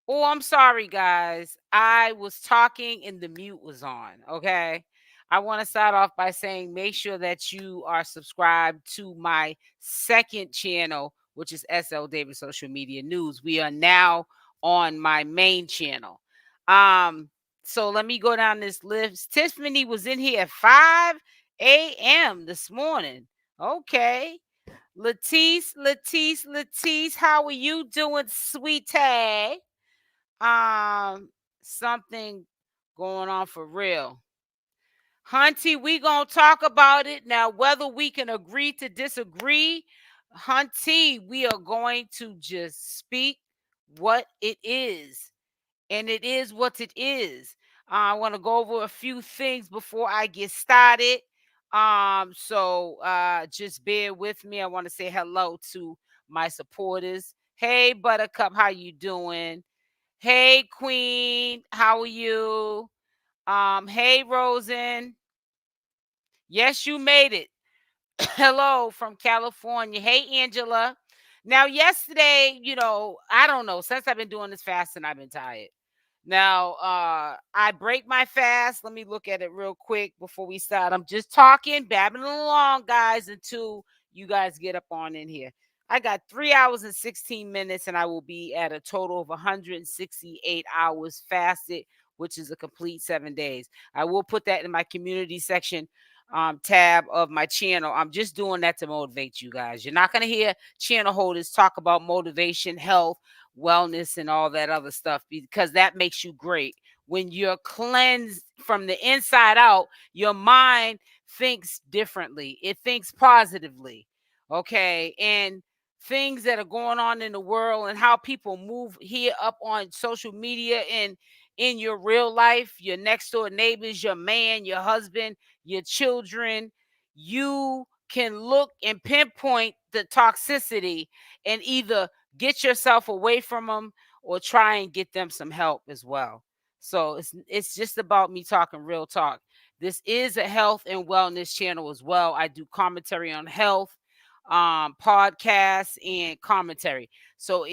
Oh, I'm sorry, guys. I was talking and the mute was on. Okay. I want to start off by saying make sure that you are subscribed to my second channel, which is SL David Social Media News. We are now on my main channel. Um, so let me go down this list. Tiffany was in here at 5 a.m. this morning. Okay. Latisse, how are you doing, sweetie? um Something going on for real. Hunty, we gonna talk about it now, whether we can agree to disagree. Hunty, we are going to just speak what it is, and it is what it is. I want to go over a few things before I get started. So just bear with me. I want to say hello to my supporters. Hey Buttercup, how you doing? Hey Queen, how are you? Hey Rosen. Yes, you made it. Hello from California. Hey Angela. Now, yesterday, I don't know, since I've been doing this fast and I've been tired. Now, I break my fast. Let me look at it real quick before we start. I'm just talking, babbling along, guys, until you guys get up on in here. I got 3 hours and 16 minutes, and I will be at a total of 168 hours fasted, which is a complete 7 days. I will put that in my community section tab of my channel. I'm just doing that to motivate you guys. You're not going to hear channel holders talk about motivation, health, wellness, and all that other stuff, because that makes you great. When you're cleansed from the inside out, your mind thinks differently, it thinks positively. Okay. And things that are going on in the world and how people move here up on social media and in your real life, your next door neighbors, your man, your husband, your children, you can look and pinpoint the toxicity and either get yourself away from them or try and get them some help as well. So it's just about me talking real talk. This is a health and wellness channel as well. I do commentary on health, podcasts, and commentary. So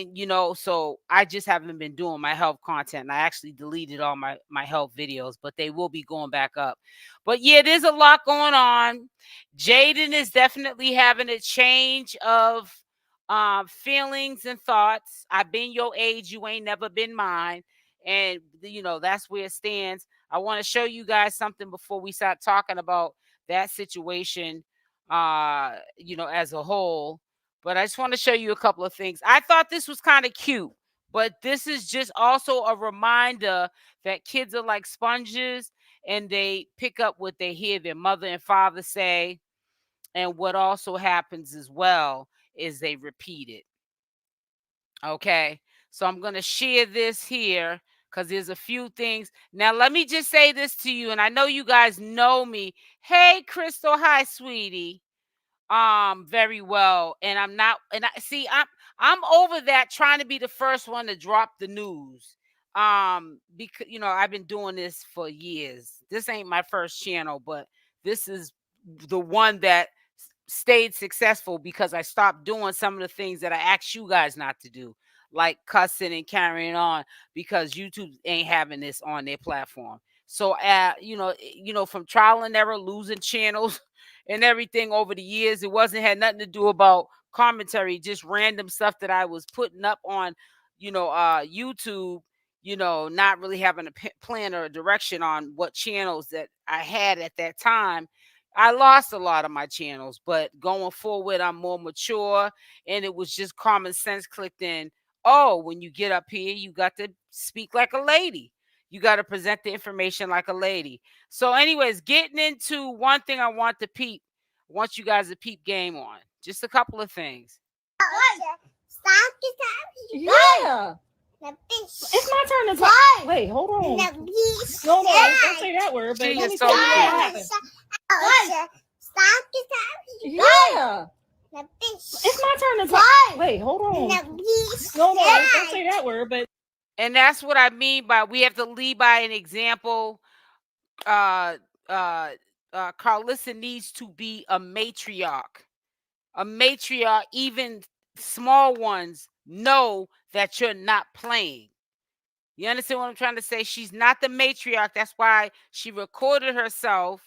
I just haven't been doing my health content. And I actually deleted all my health videos, but they will be going back up. But yeah, there's a lot going on. Jaidyn is definitely having a change of feelings and thoughts. I've been your age, you ain't never been mine. And that's where it stands. I want to show you guys something before we start talking about that situation as a whole. But I just want to show you a couple of things. I thought this was kind of cute, but this is just also a reminder that kids are like sponges and they pick up what they hear their mother and father say. And what also happens as well is they repeat it. Okay. So I'm going to share this here because there's a few things. Now, let me just say this to you. And I know you guys know me. Hey, Crystal. Hi, sweetie. Very well. And I'm not, and I see, I'm over that trying to be the first one to drop the news. Because I've been doing this for years. This ain't my first channel, but this is the one that stayed successful because I stopped doing some of the things that I asked you guys not to do, like cussing and carrying on, because YouTube ain't having this on their platform. So, from trial and error, losing channels and everything over the years, it had nothing to do about commentary, just random stuff that I was putting up on, YouTube. Not really having a plan or a direction on what channels that I had at that time. I lost a lot of my channels, but going forward, I'm more mature, and it was just common sense clicked in. Oh, when you get up here, you got to speak like a lady. You got to present the information like a lady. So, anyways, getting into one thing I want to peep, I want you guys to peep game on. Just a couple of things. Yeah. It's my turn to talk. Wait, hold on. No, don't say that word, but let me tell you what happened. Yeah. It's my turn to talk. Wait, hold on. No, don't say that word, but. And that's what I mean by we have to lead by an example. Carlissa needs to be a matriarch. A matriarch, even small ones know that you're not playing. You understand what I'm trying to say? She's not the matriarch. That's why she recorded herself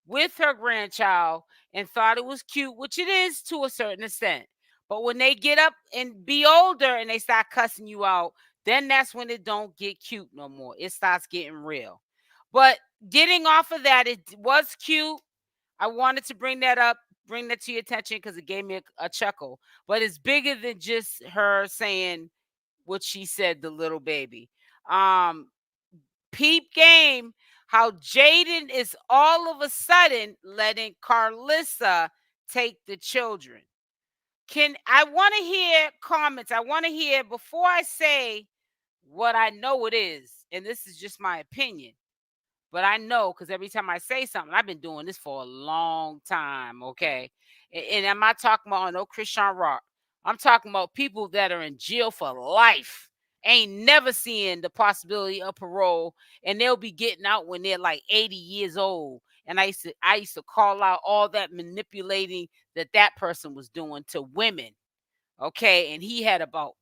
with her grandchild and thought it was cute, which it is to a certain extent. But when they get up and be older and they start cussing you out, then that's when it don't get cute no more. It starts getting real. But getting off of that, it was cute. I wanted to bring that up, bring that to your attention because it gave me a chuckle. But it's bigger than just her saying what she said, the little baby. Um, Peep game, how Jaidyn is all of a sudden letting 𝗪𝗪𝗪 take the children. I want to hear comments. I want to hear before I say what I know it is, and this is just my opinion. But I know because every time I say something, I've been doing this for a long time, okay? And I'm not talking about no CashApp. I'm talking about people that are in jail for life, ain't never seeing the possibility of parole, and they'll be getting out when they're like 80 years old. And I used to call out all that manipulating that person was doing to women, okay? And he had about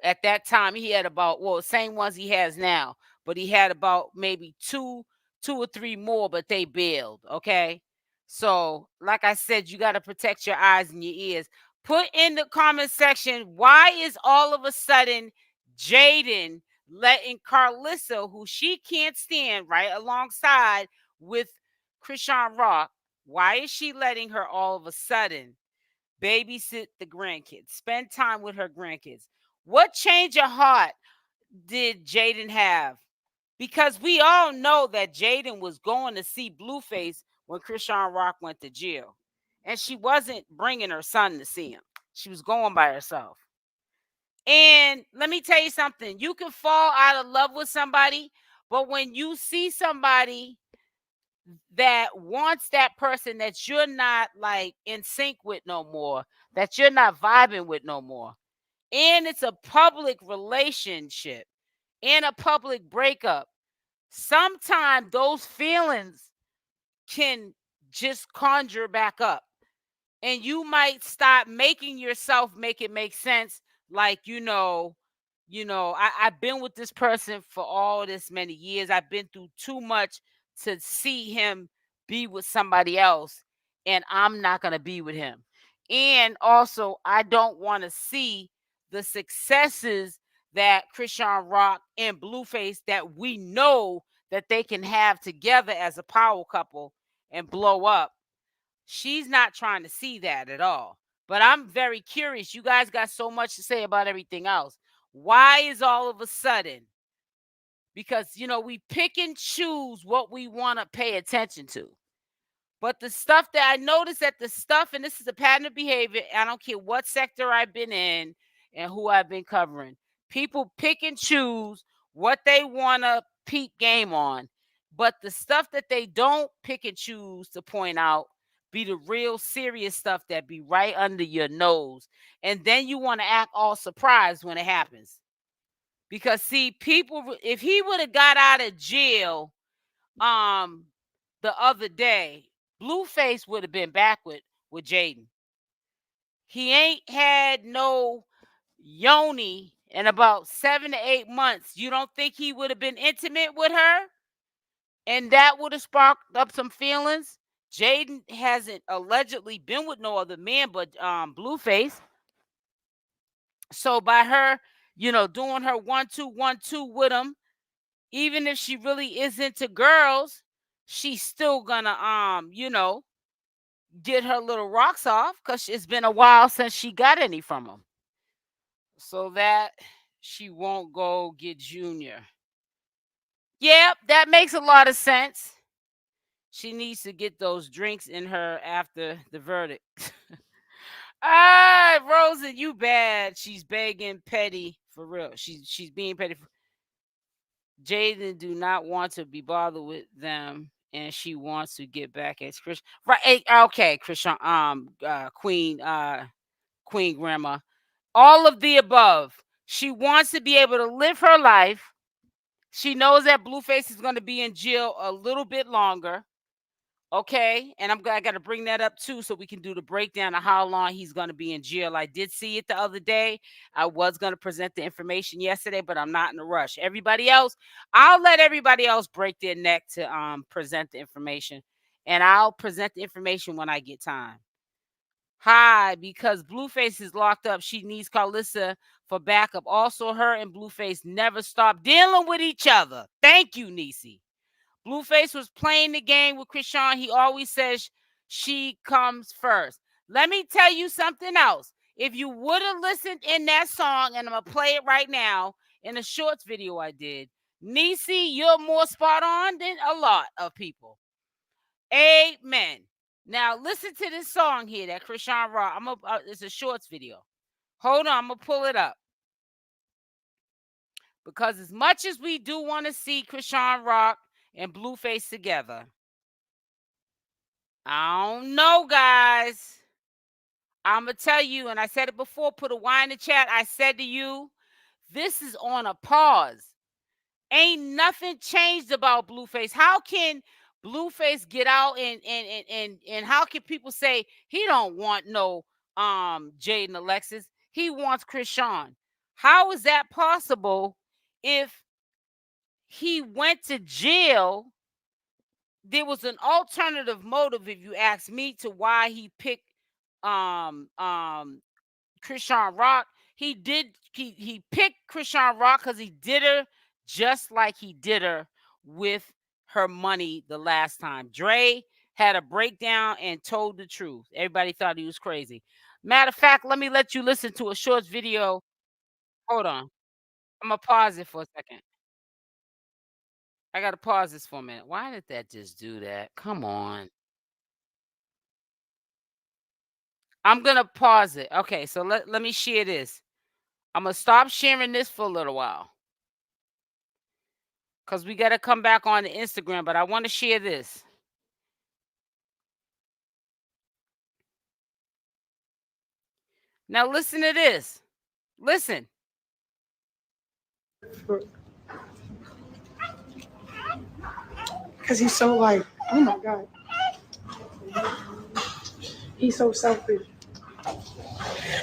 at that time he had about, well, same ones he has now, but he had about maybe two or three more, but they bailed. Okay, so like I said, you got to protect your eyes and your ears. Put in the comment section, why is all of a sudden Jaidyn letting 𝗪𝗪𝗪, who she can't stand, right alongside with CashApp, why is she letting her all of a sudden babysit the grandkids, spend time with her grandkids? What change of heart did Jaidyn have? Because we all know that Jaidyn was going to see Blueface when CashApp went to jail. And she wasn't bringing her son to see him. She was going by herself. And let me tell you something. You can fall out of love with somebody, but when you see somebody that wants that person that you're not like in sync with no more, that you're not vibing with no more, and it's a public relationship and a public breakup, sometimes those feelings can just conjure back up. And you might start making yourself make it make sense. Like, I've been with this person for all this many years. I've been through too much to see him be with somebody else, and I'm not going to be with him. And also, I don't want to see the successes that CashApp and Blueface that we know that they can have together as a power couple and blow up. She's not trying to see that at all. But I'm very curious. You guys got so much to say about everything else. Why is all of a sudden? Because, we pick and choose what we want to pay attention to. But the stuff that I noticed that the stuff, and this is a pattern of behavior, I don't care what sector I've been in and who I've been covering. People pick and choose what they want to peep game on. But the stuff that they don't pick and choose to point out be the real serious stuff that be right under your nose. And then you want to act all surprised when it happens. Because see, people, if he would have got out of jail the other day, Blueface would have been back with Jaidyn. He ain't had no yoni in about 7 to 8 months. You don't think he would have been intimate with her? And that would have sparked up some feelings. Jaidyn hasn't allegedly been with no other man but Blueface. So by her, doing her 1-2-1-2 with him, even if she really is into girls, she's still gonna get her little rocks off because it's been a while since she got any from him. So that she won't go get Junior. Yep, that makes a lot of sense. She needs to get those drinks in her after the verdict. Rosie, you bad. She's begging petty for real. She's being petty. Jaidyn do not want to be bothered with them, and she wants to get back at Chris. Right? Okay, Chrisean. Queen grandma. All of the above. She wants to be able to live her life. She knows that Blueface is going to be in jail a little bit longer. Okay, and I got to bring that up too, so we can do the breakdown of how long he's going to be in jail. I did see it the other day. I was going to present the information yesterday, but I'm not in a rush. Everybody else, I'll let everybody else break their neck to present the information, and I'll present the information when I get time. Hi, because Blueface is locked up. She needs 𝗪𝗪𝗧 for backup. Also, her and Blueface never stop dealing with each other. Thank you, Niecy. Blueface was playing the game with Chrisean. He always says she comes first. Let me tell you something else. If you would have listened in that song, and I'm going to play it right now in a shorts video I did, Niecy, you're more spot on than a lot of people. Amen. Now, listen to this song here that CashApp. It's a shorts video. Hold on, I'm going to pull it up. Because as much as we do want to see CashApp and Blueface together, I don't know, guys. I'm going to tell you, and I said it before, put a Y in the chat. I said to you, this is on a pause. Ain't nothing changed about Blueface. How can Blueface get out and how can people say he don't want no Jaidyn Alexis? He wants Chrisean. How is that possible if he went to jail? There was an alternative motive, if you ask me, to why he picked CashApp. He picked CashApp because he did her just like he did her with her money the last time. Dre had a breakdown and told the truth. Everybody thought he was crazy. Matter of fact, let me let you listen to a short video. Hold on. I'm going to pause it for a second. I got to pause this for a minute. Why did that just do that? Come on. I'm going to pause it. Okay, so let me share this. I'm going to stop sharing this for a little while, because we got to come back on the Instagram, but I want to share this. Now listen to this. Listen. Because he's so like, oh my God. He's so selfish.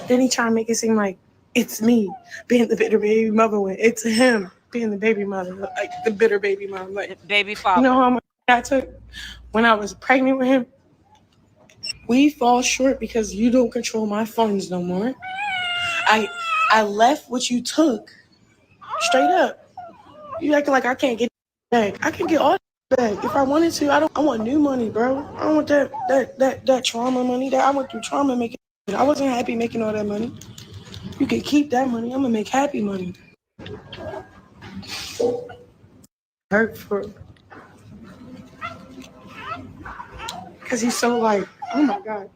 Then he try to make it seem like it's me being the bitter baby mother when it's him being the baby mother, like the bitter baby mom. Like, baby father. You know how much I took when I was pregnant with him? We fall short because you don't control my funds no more. I left what you took. Straight up. You acting like I can't get back. I can get all back if I wanted to. I want new money, bro. I don't want that trauma money that I went through trauma making. I wasn't happy making all that money. You can keep that money. I'm gonna make happy money. Hurt for because he's so like, oh my God.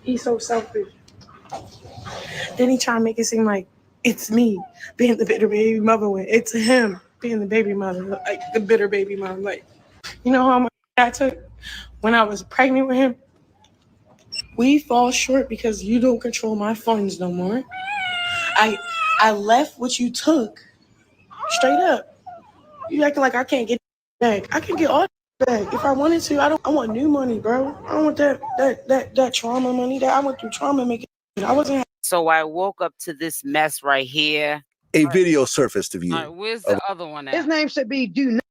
He's so selfish. Then he try to make it seem like it's me being the bitter baby mother when it's him being the baby mother, like the bitter baby mom. Like, you know how much I took when I was pregnant with him? We fall short because you don't control my funds no more. I left what you took. Straight up. You acting like I can't get back. I can get all back if I wanted to. I want new money, bro. I don't want that trauma money that I went through trauma making. I wasn't. So I woke up to this mess right here. A video surfaced of you. All right, where's the other one at? His name should be Do Not.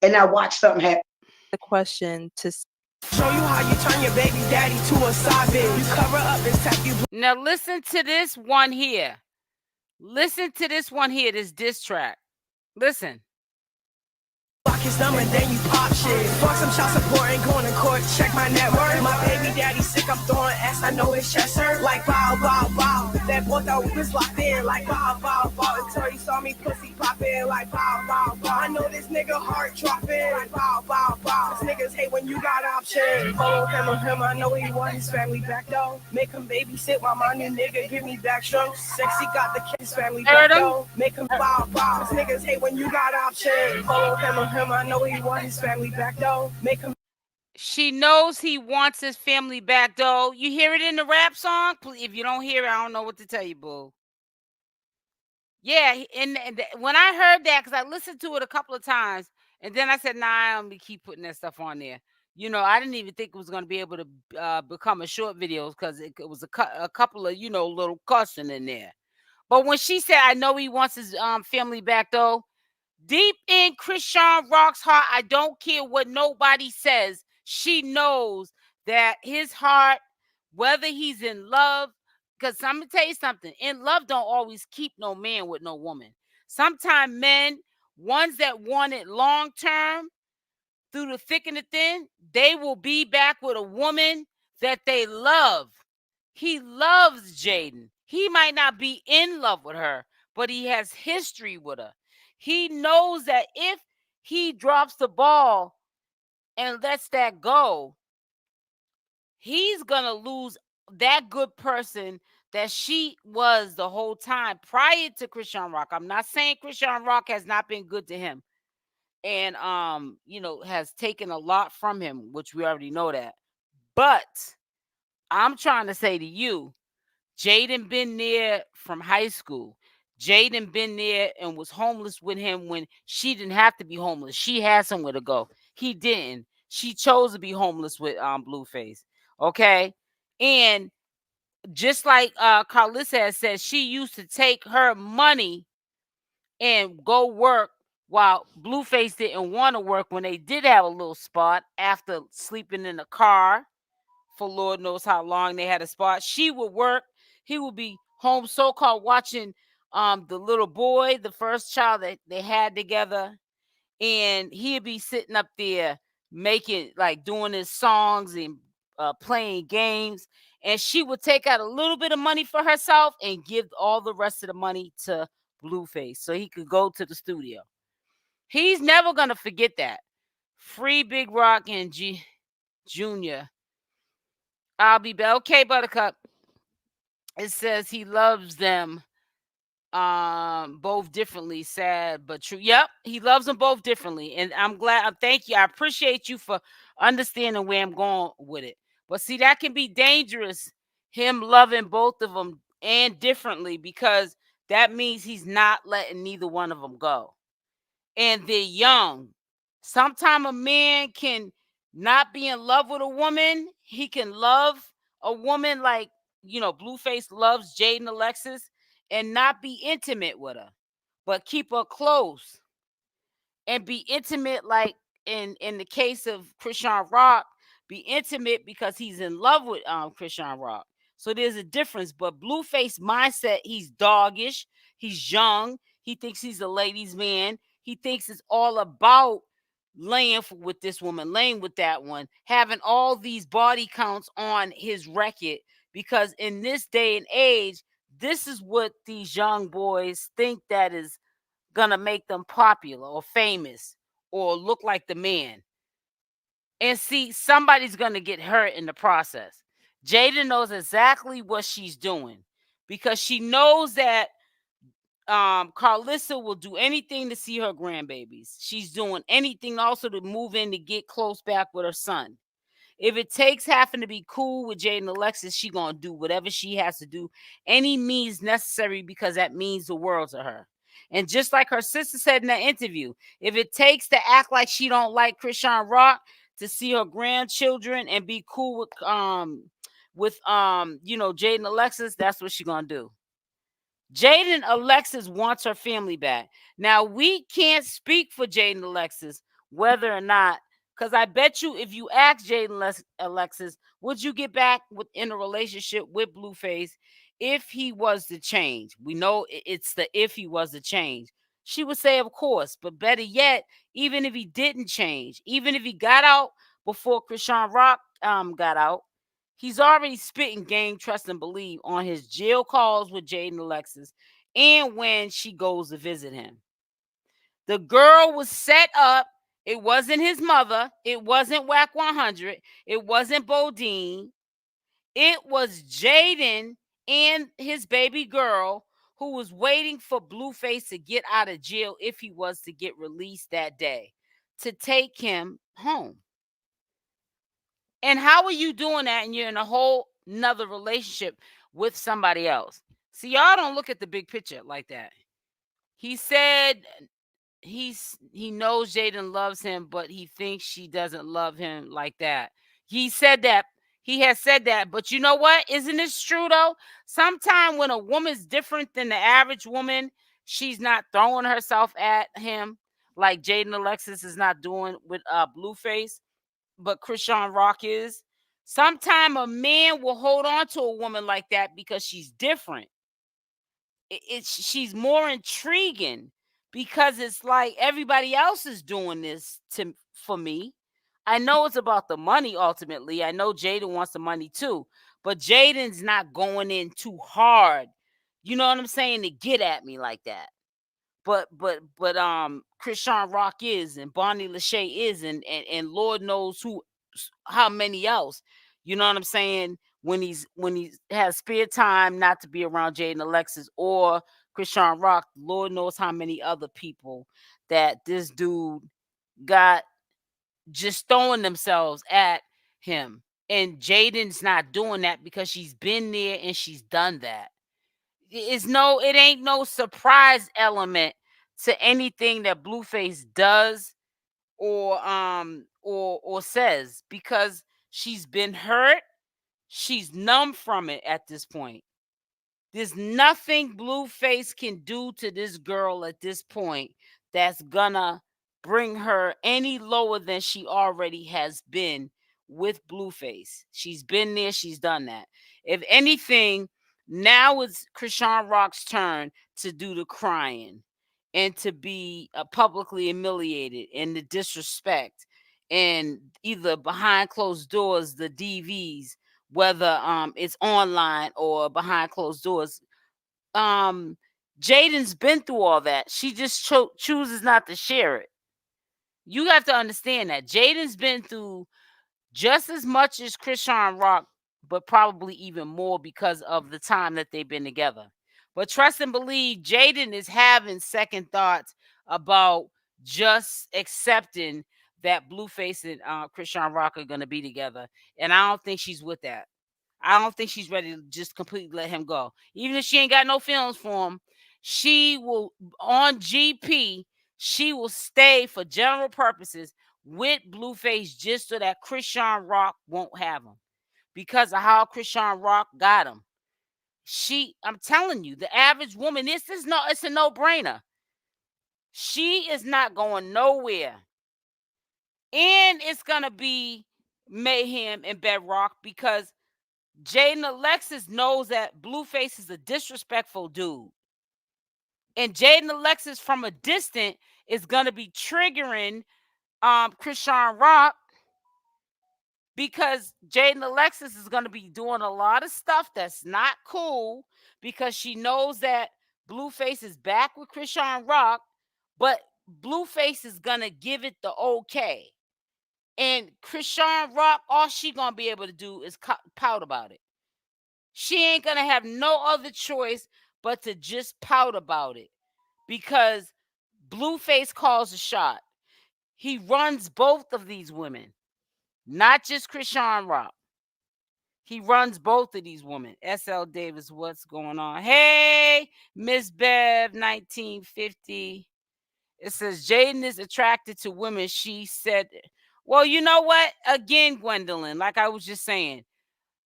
And now watch something happen. The question to show you how you turn your baby daddy to a side bitch. You cover up this tap you. Now listen to this one here. Listen to this one here, this diss track. Listen. Block his number and then you pop shit. Fuck some child support and going to court. Check my net worth. My baby daddy sick, I'm throwing S. I know his chest hurt. Like bow, bow, bow. That boy thought we was locked in. Like bow, bow, bow. Until he saw me pussy popping. Like bow, bow, bow. I know this nigga heart dropping. Like bow, bow, bow. This niggas hate when you got options. Follow him. I know he want his family back though. Make him babysit while my new nigga give me back strokes. Sexy got the kids family back though. Make him bow, bow. This niggas hate when you got options. Follow him. I know he want his family back though. Make him. She knows he wants his family back though. You hear it in the rap song? If you don't hear it, I don't know what to tell you, boo. Yeah, and when I heard that, because I listened to it a couple of times, And then I said, nah, I'm gonna keep putting that stuff on there. You know, I didn't even think it was gonna be able to become a short video because it was a couple of little cussing in there. But when she said, I know he wants his family back though, deep in Chrisean Rock's heart, I don't care what nobody says. She knows that his heart, whether he's in love, because I'm gonna tell you something, in love don't always keep no man with no woman. Sometimes men, ones that want it long term, through the thick and the thin, they will be back with a woman that they love. He loves Jaidyn. He might not be in love with her, but he has history with her. He knows that if he drops the ball and lets that go, he's going to lose that good person that she was the whole time prior to Chrisean Rock. I'm not saying Chrisean Rock has not been good to him and has taken a lot from him, which we already know that. But I'm trying to say to you, Jaidyn been there from high school. Jaidyn been there and was homeless with him when she didn't have to be homeless. She had somewhere to go. He didn't. She chose to be homeless with Blueface. Okay? And just like Carlissa has said, she used to take her money and go work while Blueface didn't want to work when they did have a little spot after sleeping in the car for Lord knows how long they had a spot. She would work. He would be home so-called watching the little boy, the first child that they had together. And he'd be sitting up there making, like doing his songs and playing games. And she would take out a little bit of money for herself and give all the rest of the money to Blueface so he could go to the studio. He's never going to forget that. Free Big Rock and Junior. I'll be back. Okay, Buttercup. It says he loves them both differently. Sad but true. Yep, he loves them both differently. And I'm glad. Thank you. I appreciate you for understanding where I'm going with it. But see, that can be dangerous, him loving both of them and differently, because that means he's not letting neither one of them go. And they're young. Sometimes a man can not be in love with a woman. He can love a woman like, Blueface loves Jaidyn Alexis and not be intimate with her, but keep her close and be intimate, like in the case of Chrisean Rock, be intimate because he's in love with Chrisean Rock. So there's a difference. But Blueface mindset, he's doggish, he's young, he thinks he's a ladies' man, he thinks it's all about laying with this woman, laying with that one, having all these body counts on his record, because in this day and age, this is what these young boys think that is gonna make them popular or famous or look like the man. And see, somebody's gonna get hurt in the process. Jaidyn knows exactly what she's doing because she knows that Carlissa will do anything to see her grandbabies. She's doing anything also to move in to get close back with her son. If it takes having to be cool with Jaidyn Alexis, she gonna do whatever she has to do, any means necessary, because that means the world to her. And just like her sister said in that interview, if it takes to act like she don't like Chrisean Rock to see her grandchildren and be cool with Jaidyn Alexis, that's what she gonna do. Jaidyn Alexis wants her family back. Now, we can't speak for Jaidyn Alexis whether or not, because I bet you if you ask Jaidyn Alexis, would you get back in a relationship with Blueface if he was to change? We know it's the if he was to change. She would say, of course. But better yet, even if he didn't change, even if he got out before Chrisean Rock got out, he's already spitting game, trust, and believe on his jail calls with Jaidyn Alexis and when she goes to visit him. The girl was set up. It wasn't his mother. It wasn't Whack 100. It wasn't Bodine. It was Jaidyn and his baby girl who was waiting for Blueface to get out of jail if he was to get released that day to take him home. And how are you doing that and you're in a whole nother relationship with somebody else? See, y'all don't look at the big picture like that. He said he knows Jaidyn loves him, but he thinks she doesn't love him like that. He said that. He has said that. But you know what? Isn't this true though? Sometimes when a woman's different than the average woman, she's not throwing herself at him like Jaidyn Alexis is not doing with Blueface, but Chrisean Rock is. Sometime a man will hold on to a woman like that because she's different. She's more intriguing because it's like everybody else is doing this for me. I know it's about the money ultimately. I know Jaidyn wants the money too, but Jaidyn's not going in too hard. You know what I'm saying? To get at me like that. But Chrisean Rock is, and Bonnie Lachey is, and Lord knows how many else. You know what I'm saying? When he has spare time not to be around Jaidyn Alexis or Chrisean Rock, Lord knows how many other people that this dude got just throwing themselves at him. And Jaidyn's not doing that because she's been there and she's done that. It ain't no surprise element to anything that Blueface does or says, because she's been hurt. She's numb from it at this point. There's nothing Blueface can do to this girl at this point that's gonna bring her any lower than she already has been with Blueface. She's been there, she's done that. If anything, now it's Chrisean Rock's turn to do the crying and to be publicly humiliated and the disrespect, and either behind closed doors, the DVs, whether it's online or behind closed doors. Jaidyn's been through all that. She just chooses not to share it. You have to understand that Jaidyn's been through just as much as Chrisean Rock, but probably even more because of the time that they've been together. But trust and believe, Jaidyn is having second thoughts about just accepting that Blueface and Chrisean Rock are going to be together. And I don't think she's with that. I don't think she's ready to just completely let him go. Even if she ain't got no feelings for him, she will, on GP, she will stay for general purposes with Blueface just so that Chrisean Rock won't have him, because of how Chrisean Rock got him. I'm telling you, the average woman, it's a no-brainer. She is not going nowhere. And it's gonna be mayhem and bedrock because Jaidyn Alexis knows that Blueface is a disrespectful dude. And Jaidyn Alexis from a distance is gonna be triggering Chrisean Rock, because Jaidyn Alexis is gonna be doing a lot of stuff that's not cool because she knows that Blueface is back with Chrisean Rock, but Blueface is gonna give it the okay. And Chrisean Rock, all she gonna be able to do is pout about it. She ain't gonna have no other choice but to just pout about it, because Blueface calls a shot. He runs both of these women, not just Chrisean Rock. He runs both of these women. SL Davis, what's going on? Hey, Miss Bev, 1950. It says Jaidyn is attracted to women. She said, well, you know what? Again, Gwendolyn, like I was just saying,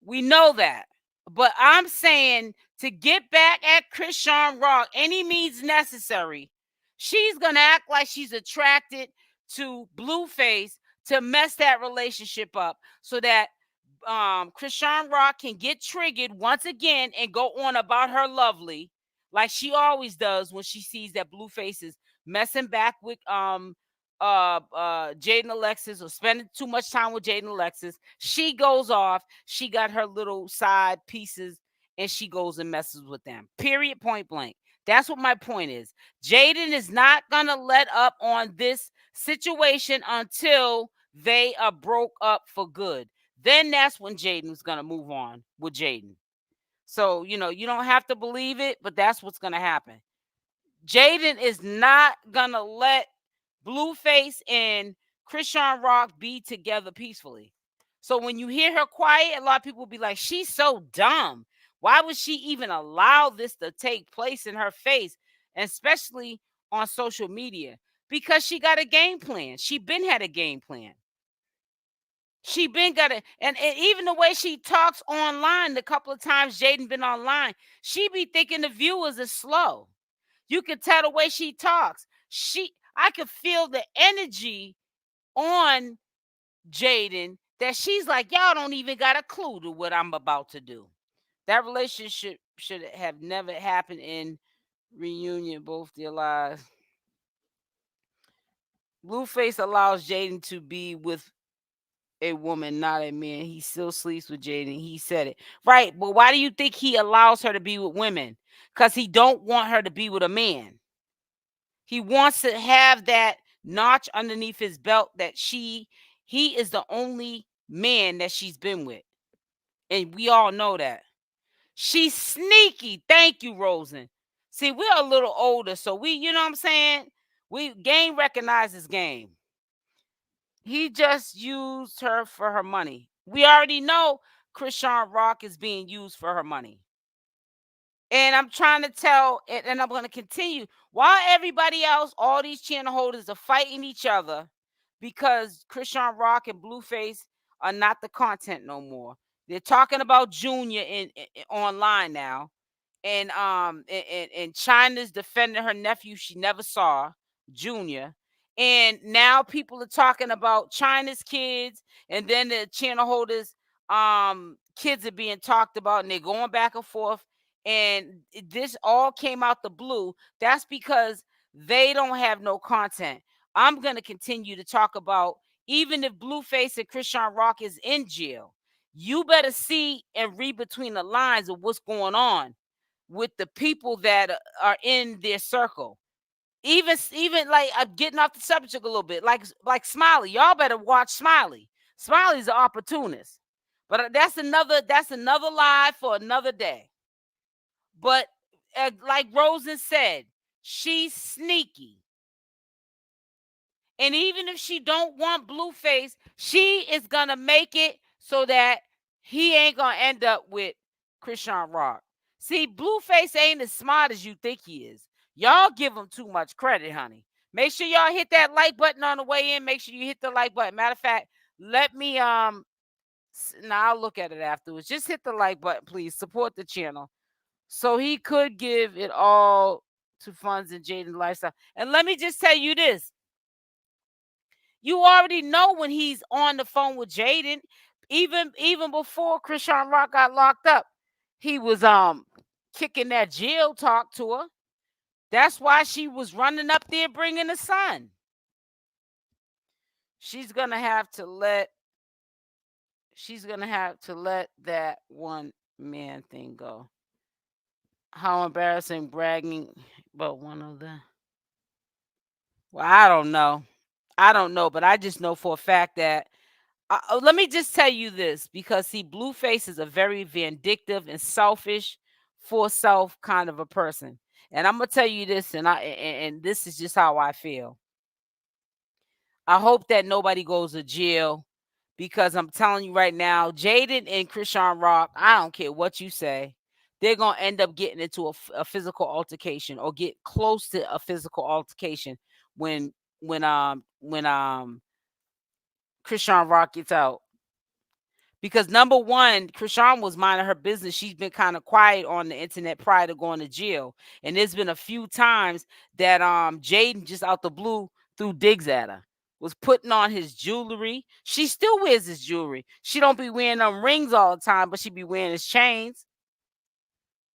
we know that. But I'm saying, to get back at Chrisean Rock, any means necessary, she's going to act like she's attracted to Blueface to mess that relationship up so that Chrisean Rock can get triggered once again and go on about her lovely, like she always does when she sees that Blueface is messing back with Jaidyn Alexis or spending too much time with Jaidyn Alexis. She goes off. She got her little side pieces and she goes and messes with them. Period. Point blank. That's what my point is. Jaidyn is not gonna let up on this situation until they are broke up for good. Then that's when Jaidyn's gonna move on with Jaidyn. So, you don't have to believe it, but that's what's gonna happen. Jaidyn is not gonna let Blueface and Chrisean Rock be together peacefully. So when you hear her quiet, a lot of people will be like, she's so dumb. Why would she even allow this to take place in her face, and especially on social media? because she got a game plan. She been had a game plan. She been got it, and even the way she talks online, the couple of times Jaidyn been online, she be thinking the viewers are slow. You can tell the way she talks. I could feel the energy on Jaidyn that she's like, y'all don't even got a clue to what I'm about to do. That relationship should have never happened in reunion, both their lives. Blueface allows Jaidyn to be with a woman, not a man. He still sleeps with Jaidyn. He said it. Right, but why do you think he allows her to be with women? Because he don't want her to be with a man. He wants to have that notch underneath his belt that he is the only man that she's been with. And we all know that. She's sneaky. Thank you, Rosen. See, we're a little older, so we, you know what I'm saying? Game recognizes game. He just used her for her money. We already know CashApp is being used for her money. And I'm trying to tell, and I'm going to continue, while everybody else, all these channel holders are fighting each other because CashApp and Blueface are not the content no more. They're talking about Junior in online now. And China's defending her nephew she never saw, Junior. And now people are talking about China's kids, and then the channel holders kids are being talked about, and they're going back and forth. And this all came out the blue. That's because they don't have no content. I'm going to continue to talk about, even if Blueface and CashApp is in jail, you better see and read between the lines of what's going on with the people that are in their circle. Even like, I'm getting off the subject a little bit, like Smiley. Y'all better watch Smiley. Smiley's an opportunist. But that's another live for another day. But like Rosen said, she's sneaky. And even if she don't want Blueface, she is going to make it so that he ain't going to end up with CashApp. See, Blueface ain't as smart as you think he is. Y'all give him too much credit, honey. Make sure y'all hit that like button on the way in. Make sure you hit the like button. Matter of fact, let me now I'll look at it afterwards. Just hit the like button, please. Support the channel. So he could give it all to funds and Jaidyn lifestyle. And let me just tell you this. You already know when he's on the phone with Jaidyn, even before CashApp got locked up, he was kicking that jail talk to her. That's why she was running up there bringing the son. She's gonna have to let that one man thing go. How embarrassing bragging about one of them. Well, I don't know, but I just know for a fact that let me just tell you this, because see, Blueface is a very vindictive and selfish, for self kind of a person. And I'm gonna tell you this, and this is just how I feel. I hope that nobody goes to jail, because I'm telling you right now, Jaidyn and CashApp, I don't care what you say, they're gonna end up getting into a physical altercation, or get close to a physical altercation when CashApp gets out. Because number one, CashApp was minding her business. She's been kind of quiet on the internet prior to going to jail. And there's been a few times that Jaidyn just out the blue threw digs at her. Was putting on his jewelry. She still wears his jewelry. She don't be wearing them rings all the time, but she be wearing his chains.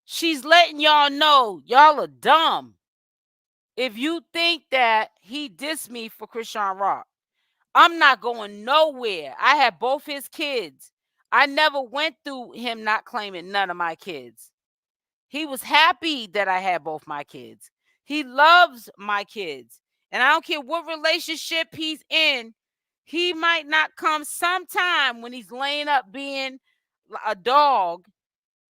She's letting y'all know y'all are dumb if you think that he dissed me for CashApp. I'm not going nowhere. I have both his kids. I never went through him not claiming none of my kids. He was happy that I had both my kids. He loves my kids. And I don't care what relationship he's in, he might not come sometime when he's laying up being a dog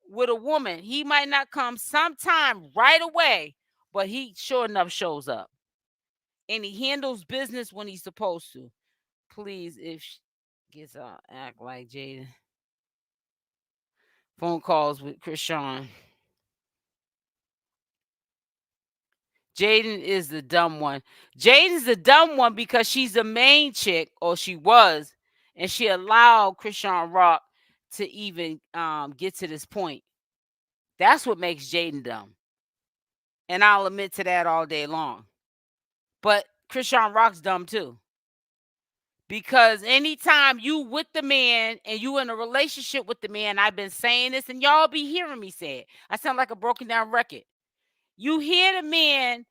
with a woman. He might not come sometime right away, but he sure enough shows up. And he handles business when he's supposed to. Please, if she gets out, act like Jaidyn. Phone calls with CashApp. Jaidyn is the dumb one. Jaidyn's the dumb one because she's the main chick, or she was, and she allowed CashApp to even get to this point. That's what makes Jaidyn dumb. And I'll admit to that all day long. But CashApp's dumb too. Because anytime you with the man and you in a relationship with the man, I've been saying this and y'all be hearing me say it. I sound like a broken down record. You hear the man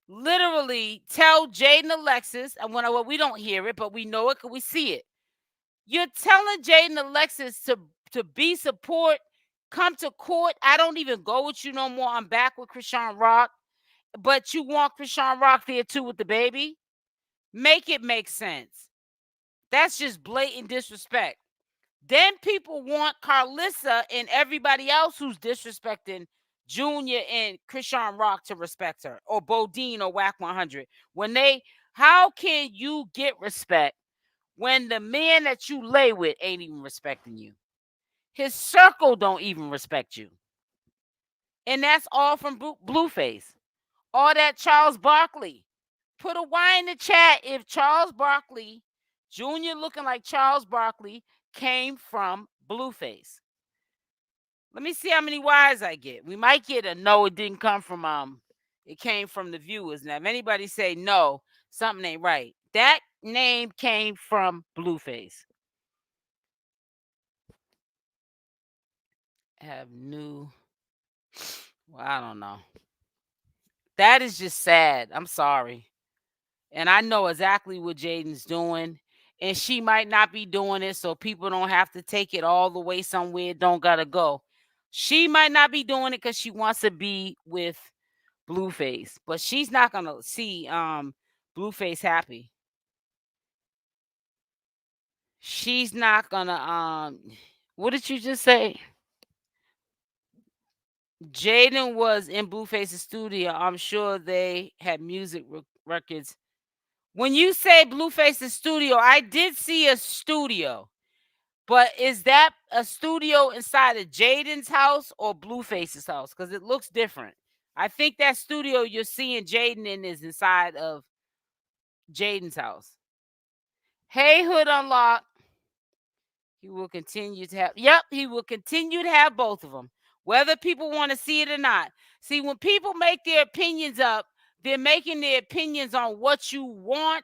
literally tell Jaidyn Alexis, and well, we don't hear it, but we know it because we see it. You're telling Jaidyn Alexis to be support, come to court. I don't even go with you no more. I'm back with CashApp. But you want CashApp there too with the baby? Make it make sense. That's just blatant disrespect. Then people want Carlissa and everybody else who's disrespecting Junior and CashApp to respect her, or Bodine or Whack 100. How can you get respect when the man that you lay with ain't even respecting you? His circle don't even respect you. And that's all from Blueface. All that Charles Barkley. Put a Y in the chat if Charles Barkley, Junior looking like Charles Barkley, came from Blueface. Let me see how many Y's I get. We might get a no, it didn't come from it came from the viewers. Now, if anybody say no, something ain't right. That name came from Blueface. Have new, well, I don't know. That is just sad. I'm sorry. And I know exactly what Jaidyn's doing. And she might not be doing it so people don't have to take it all the way somewhere. Don't gotta go. She might not be doing it because she wants to be with Blueface. But she's not gonna see Blueface happy. She's not gonna what did you just say? Jaidyn was in Blueface's studio. I'm sure they had music records. When you say Blueface's studio, I did see a studio. But is that a studio inside of Jaidyn's house or Blueface's house? Because it looks different. I think that studio you're seeing Jaidyn in is inside of Jaidyn's house. Hey, Hood Unlock. He will continue to have, he will continue to have both of them, whether people want to see it or not. See, when people make their opinions up, they're making their opinions on what you want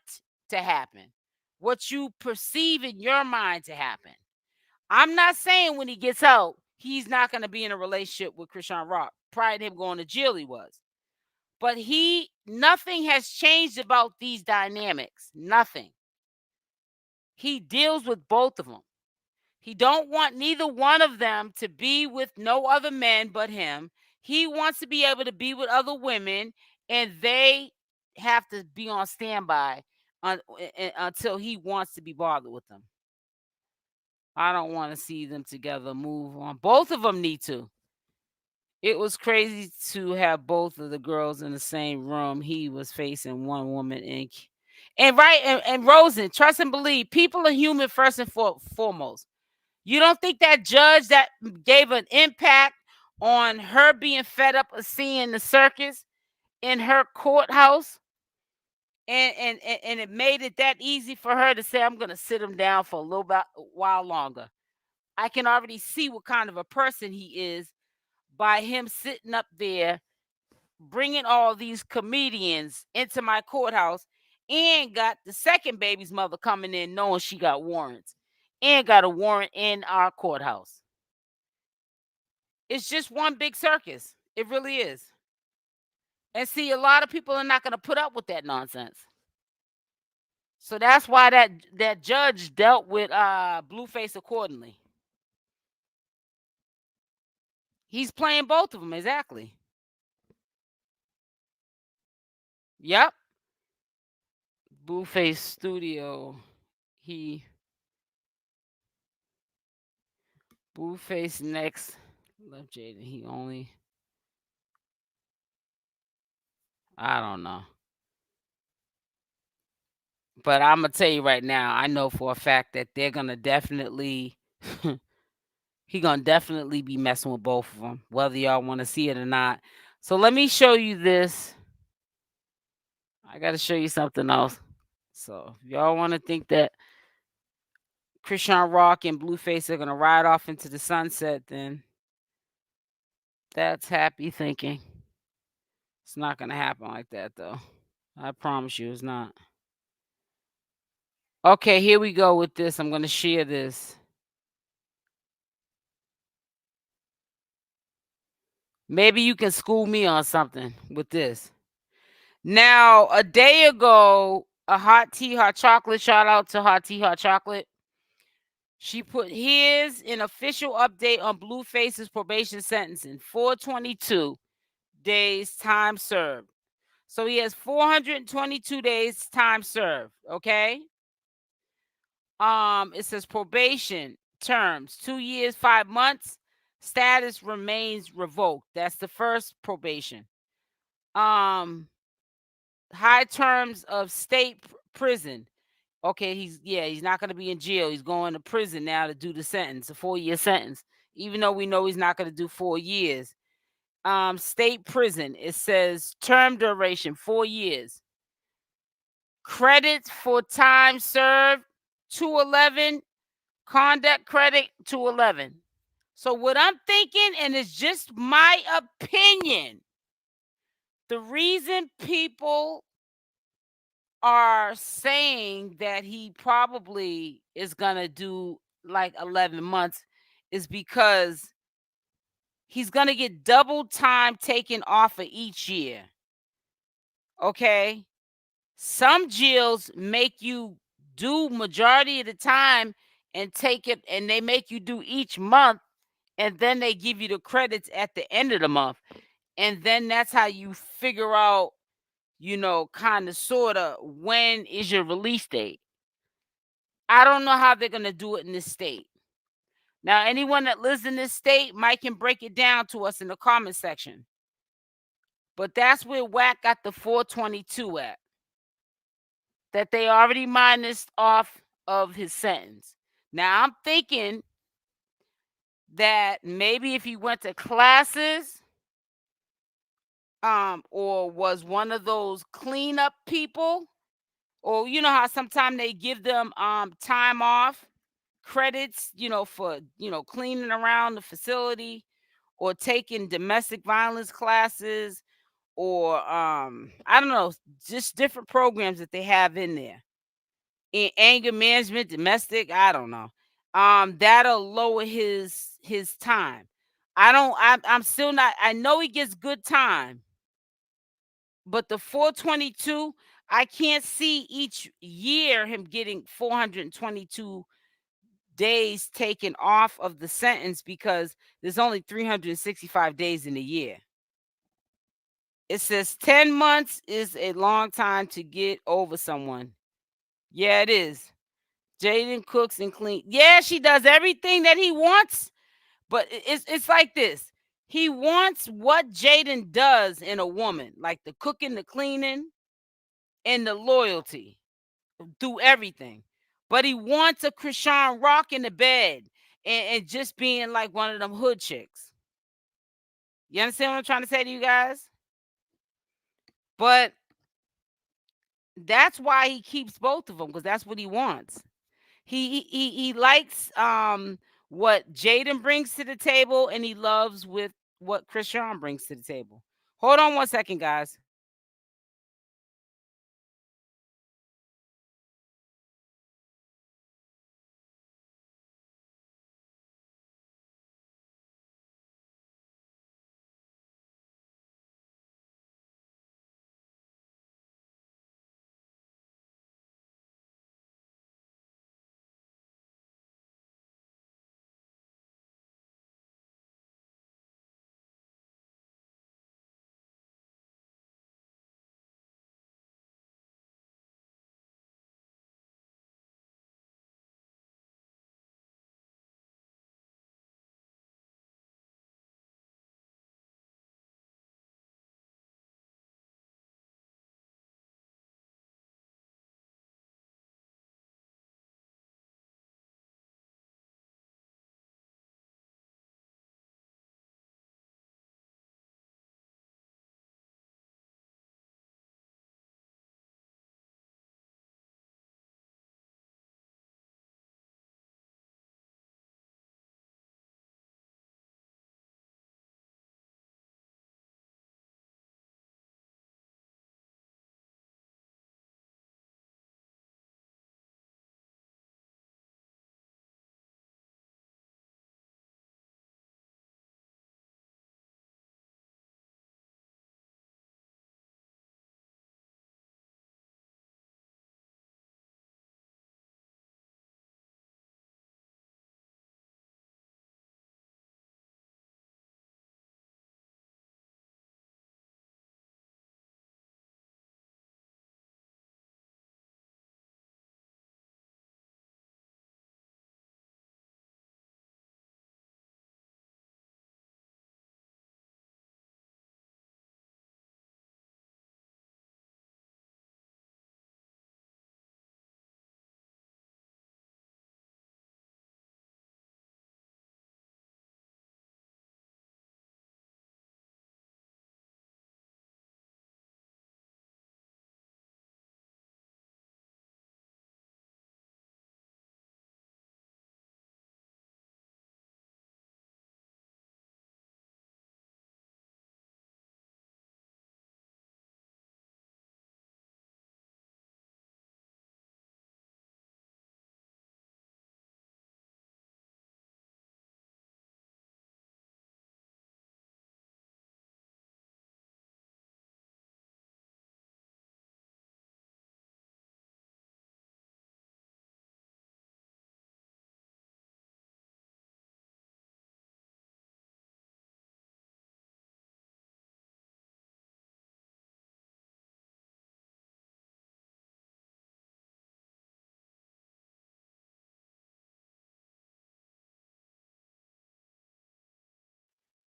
to happen, what you perceive in your mind to happen. I'm not saying when he gets out, he's not going to be in a relationship with CashApp. Prior to him going to jail, he was. But nothing has changed about these dynamics. Nothing. He deals with both of them. He don't want neither one of them to be with no other men but him. He wants to be able to be with other women, and they have to be on standby until he wants to be bothered with them. I don't want to see them together move on. Both of them need to. It was crazy to have both of the girls in the same room. He was facing one woman and Rosie, trust and believe, people are human first and foremost. You don't think that judge that gave an impact on her being fed up of seeing the circus in her courthouse, and it made it that easy for her to say, I'm going to sit him down for a little while longer. I can already see what kind of a person he is by him sitting up there, bringing all these comedians into my courthouse, and got the second baby's mother coming in knowing she got warrants. And got a warrant in our courthouse. It's just one big circus. It really is. And see, a lot of people are not going to put up with that nonsense. So that's why that judge dealt with Blueface accordingly. He's playing both of them, exactly. Yep. Blueface studio. Blueface next. Left Jaidyn. He only. I don't know. But I'm going to tell you right now, I know for a fact that they're going to definitely. He going to definitely be messing with both of them, whether y'all want to see it or not. So let me show you this. I got to show you something else. So if y'all want to think that CashApp and Blueface are going to ride off into the sunset, then that's happy thinking. It's not going to happen like that, though. I promise you it's not. Okay, here we go with this. I'm going to share this. Maybe you can school me on something with this. Now, a day ago, a hot tea, hot chocolate, shout out to hot tea, hot chocolate. She put here's an official update on Blueface's probation sentencing. 422 days time served. So he has 422 days time served. Okay. It says probation terms 2 years, 5 months. Status remains revoked. That's the first probation. High terms of state prison. Okay, he's not going to be in jail. He's going to prison now to do the sentence, a 4-year sentence, even though we know he's not going to do 4 years. State prison, it says term duration 4 years. Credits for time served 211, conduct credit 211. So what I'm thinking, and it's just my opinion, the reason people are saying that he probably is going to do like 11 months is because he's going to get double time taken off of each year. Okay? Some jails make you do majority of the time and take it, and they make you do each month, and then they give you the credits at the end of the month. And then that's how you figure out, kind of, sort of, when is your release date. I don't know how they're going to do it in this state. Now, anyone that lives in this state, Mike can break it down to us in the comment section. But that's where Wack got the 422 at. That they already minus off of his sentence. Now, I'm thinking that maybe if he went to classes, or was one of those cleanup people, or you know how sometimes they give them time off credits, for cleaning around the facility, or taking domestic violence classes, or I don't know, just different programs that they have in there. In anger management, domestic, I don't know. That'll lower his time. I'm still not, I know he gets good time, but the 422, I can't see each year him getting 422 days taken off of the sentence because there's only 365 days in a year. It says 10 months is a long time to get over someone. Yeah, it is. Jaidyn cooks and clean. Yeah, she does everything that he wants, but it's like this. He wants what Jaidyn does in a woman, like the cooking, the cleaning, and the loyalty through everything. But he wants a ChriseanRock in the bed and just being like one of them hood chicks. You understand what I'm trying to say to you guys? But that's why he keeps both of them, because that's what he wants. He likes what Jaidyn brings to the table, and he loves with what Chrisean brings to the table. Hold on 1 second, guys.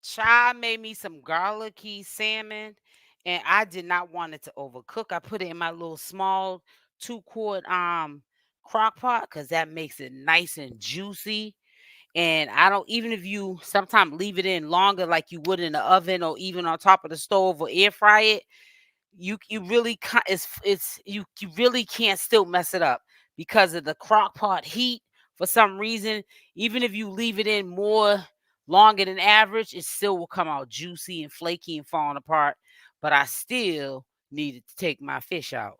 Child made me some garlicky salmon, and I did not want it to overcook. I put it in my little small 2-quart crock pot because that makes it nice and juicy. And I don't, even if you sometimes leave it in longer like you would in the oven or even on top of the stove or air fry it, you really can't, it's you really can't still mess it up because of the crock pot heat. For some reason, even if you leave it in more longer than average, it still will come out juicy and flaky and falling apart. But I still needed to take my fish out.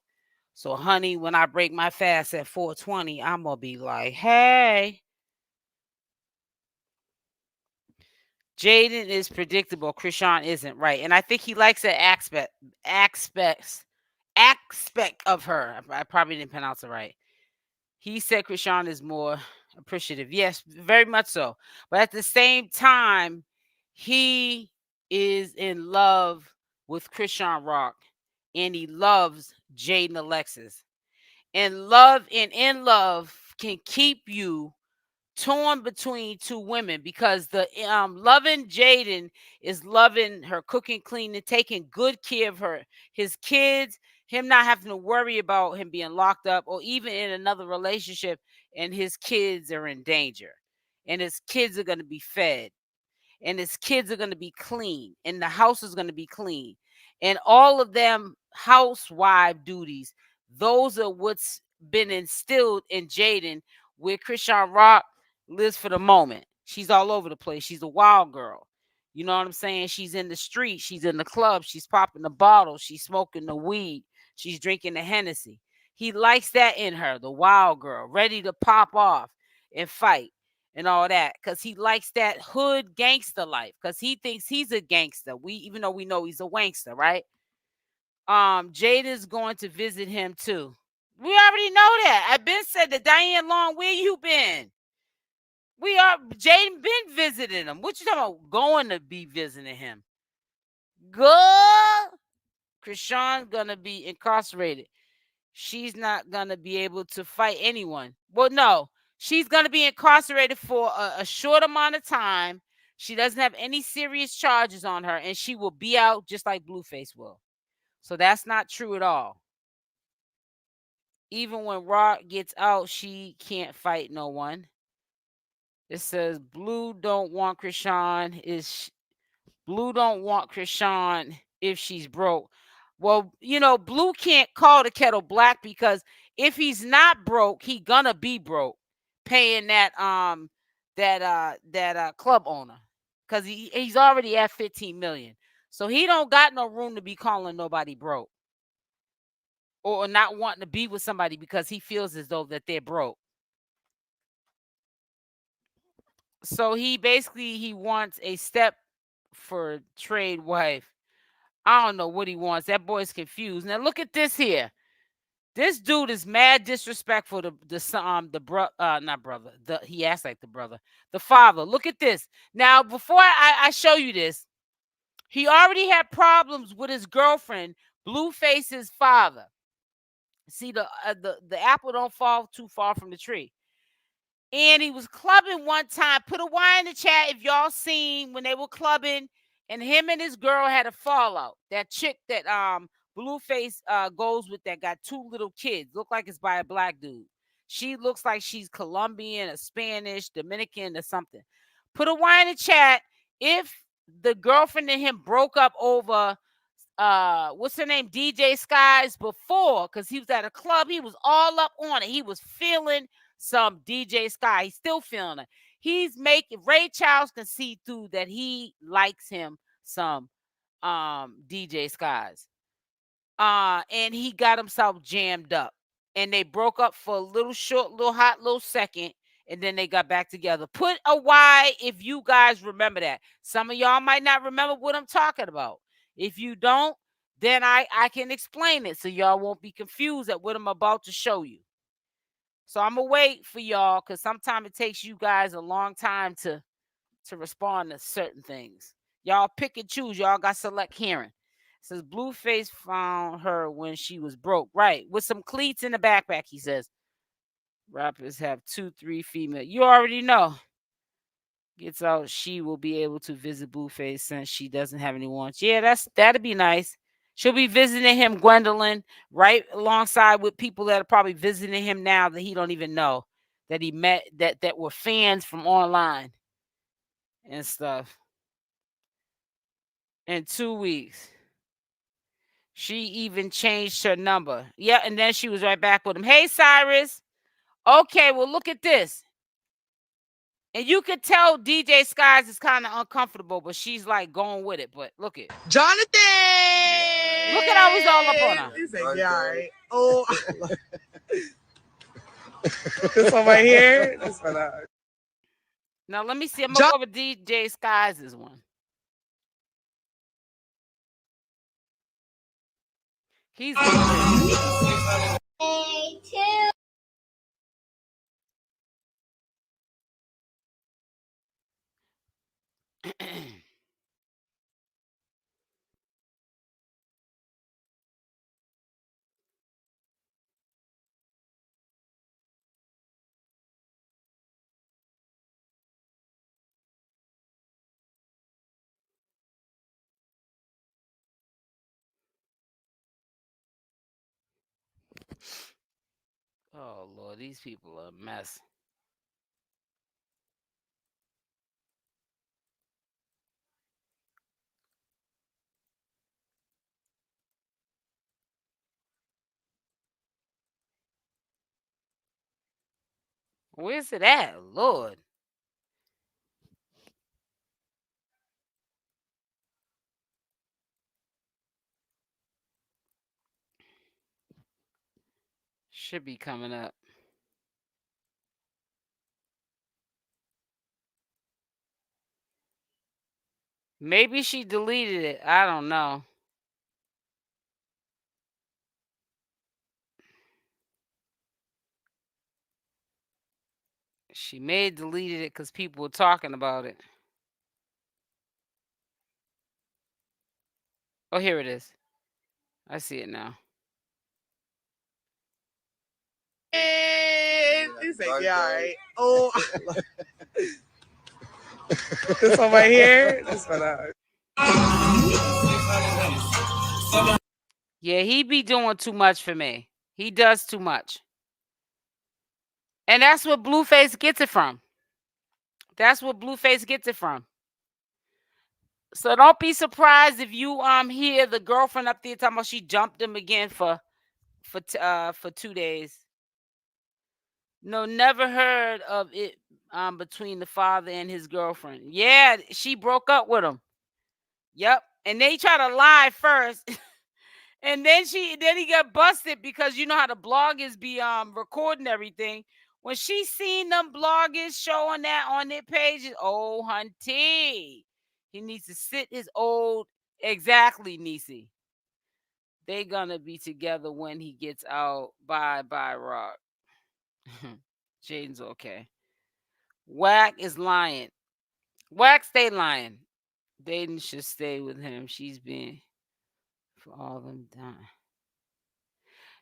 So honey, when I break my fast at 4:20, I'm gonna be like, hey, Jaidyn is predictable. Chrisean isn't, right. And I think he likes that aspect of her. I probably didn't pronounce it right. He said Chrisean is more appreciative. Yes, very much so. But at the same time, he is in love with CashApp and he loves Jaidyn Alexis. And love and in love can keep you torn between two women because the loving Jaidyn is loving her cooking, cleaning, taking good care of his kids, him not having to worry about him being locked up or even in another relationship, and his kids are in danger, and his kids are going to be fed, and his kids are going to be clean, and the house is going to be clean, and all of them housewife duties. Those are what's been instilled in Jaidyn, where CashApp lives for the moment. She's all over the place. She's a wild girl. You know what I'm saying? She's in the street. She's in the club. She's popping the bottle. She's smoking the weed. She's drinking the Hennessy. He likes that in her, the wild girl, ready to pop off and fight and all that, because he likes that hood gangster life, because he thinks he's a gangster. Even though we know he's a wankster, right? Jaidyn's going to visit him too. We already know that. I've been said that. Diane Long, where you been? Jaidyn been visiting him. What you talking about? Going to be visiting him. Good. Chrisean's gonna be incarcerated. She's not gonna be able to fight anyone. Well, no, she's gonna be incarcerated for a short amount of time. She doesn't have any serious charges on her, and she will be out just like Blueface will. So that's not true at all. Even when Rock gets out, she can't fight no one. It says Blue don't want Chrisean if she's broke. Well, Blue can't call the kettle black because if he's not broke, he gonna be broke paying that club owner, because he's already at 15 million. So he don't got no room to be calling nobody broke or not wanting to be with somebody because he feels as though that they're broke. So he wants a step for trade wife. I don't know what he wants. That boy's confused. Now look at this here. This dude is mad disrespectful to he acts like the brother, the father. Look at this. Now, before I show you this, he already had problems with his girlfriend, Blueface's father. See, the apple don't fall too far from the tree. And he was clubbing one time. Put a Y in the chat if y'all seen when they were clubbing and him and his girl had a fallout. That chick that Blueface goes with that got 2 little kids. Look like it's by a black dude. She looks like she's Colombian or Spanish, Dominican or something. Put a Y in the chat if the girlfriend and him broke up over what's her name, DJ Skies, before, because he was at a club. He was all up on it. He was feeling some DJ Sky. He's still feeling it. He's making Ray Charles can see through that he likes him some DJ Skies. And he got himself jammed up. And they broke up for a little short, little hot, little second. And then they got back together. Put a Y if you guys remember that. Some of y'all might not remember what I'm talking about. If you don't, then I can explain it so y'all won't be confused at what I'm about to show you. So I'm going to wait for y'all because sometimes it takes you guys a long time to respond to certain things. Y'all pick and choose. Y'all got select hearing. It says Blueface found her when she was broke. Right. With some cleats in the backpack, he says. Rappers have 2, 3 female. You already know. gets out, she will be able to visit Blueface since she doesn't have any warrants. Yeah, that'd be nice. She'll be visiting him, Gwendolyn, right alongside with people that are probably visiting him now that he don't even know, that he met, that were fans from online and stuff. In 2 weeks. She even changed her number. Yeah, and then she was right back with him. Hey, Cyrus. Okay, well, look at this. And you could tell DJ Skies is kind of uncomfortable, but she's like going with it. But look at Jonathan. Look at how he's all up on her. He said, yeah, all right. Oh. This one right here. This one. Now let me see. I'm gonna go over DJ Skies' one. He's oh Lord, these people are a mess. Where's it at, Lord? Should be coming up. Maybe she deleted it. I don't know. She may have deleted it because people were talking about it. Oh, here it is. I see it now. He said, yeah, all right. Oh. This one right here. This one. Yeah, he be doing too much for me. He does too much. And that's what Blueface gets it from. That's what Blueface gets it from. So don't be surprised if you hear the girlfriend up there talking about she jumped him again for 2 days. No, never heard of it between the father and his girlfriend. Yeah, she broke up with him. Yep. And they try to lie first. And then he got busted because you know how the bloggers be recording everything. When she seen them bloggers showing that on their pages, oh hunty, he needs to sit his old exactly, Niecy. They gonna be together when he gets out. Bye, Rock. Jaden's okay. Whack is lying. Whack stay lying. Jaden should stay with him. She's been for all them time.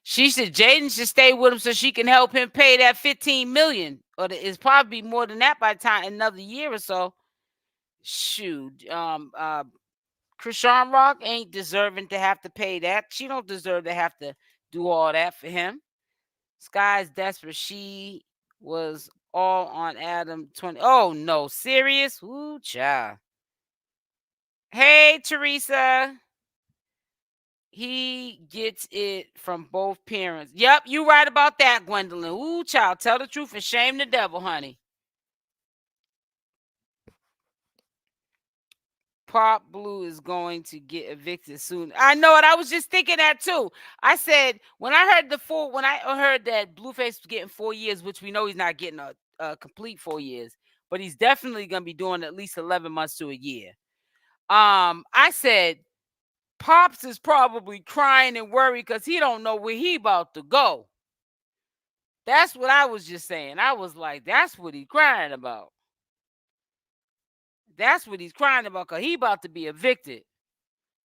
Jaden should stay with him so she can help him pay that $15 million. Or it's probably more than that by the time another year or so. Shoot. CashApp ain't deserving to have to pay that. She don't deserve to have to do all that for him. Sky's desperate. She was all on Adam 20. Oh no, serious? Ooh, child. Hey, Teresa. He gets it from both parents. Yep, you right about that, Gwendolyn. Ooh, child, tell the truth and shame the devil, honey. Pop Blue is going to get evicted soon. I know it. I was just thinking that too. I said when I heard that Blueface was getting 4 years, which we know he's not getting a complete 4 years, but he's definitely gonna be doing at least 11 months to a year. I said Pops is probably crying and worried because he don't know where he about to go. That's what I was just saying. I was like, that's what he's crying about. That's what he's crying about because he about to be evicted.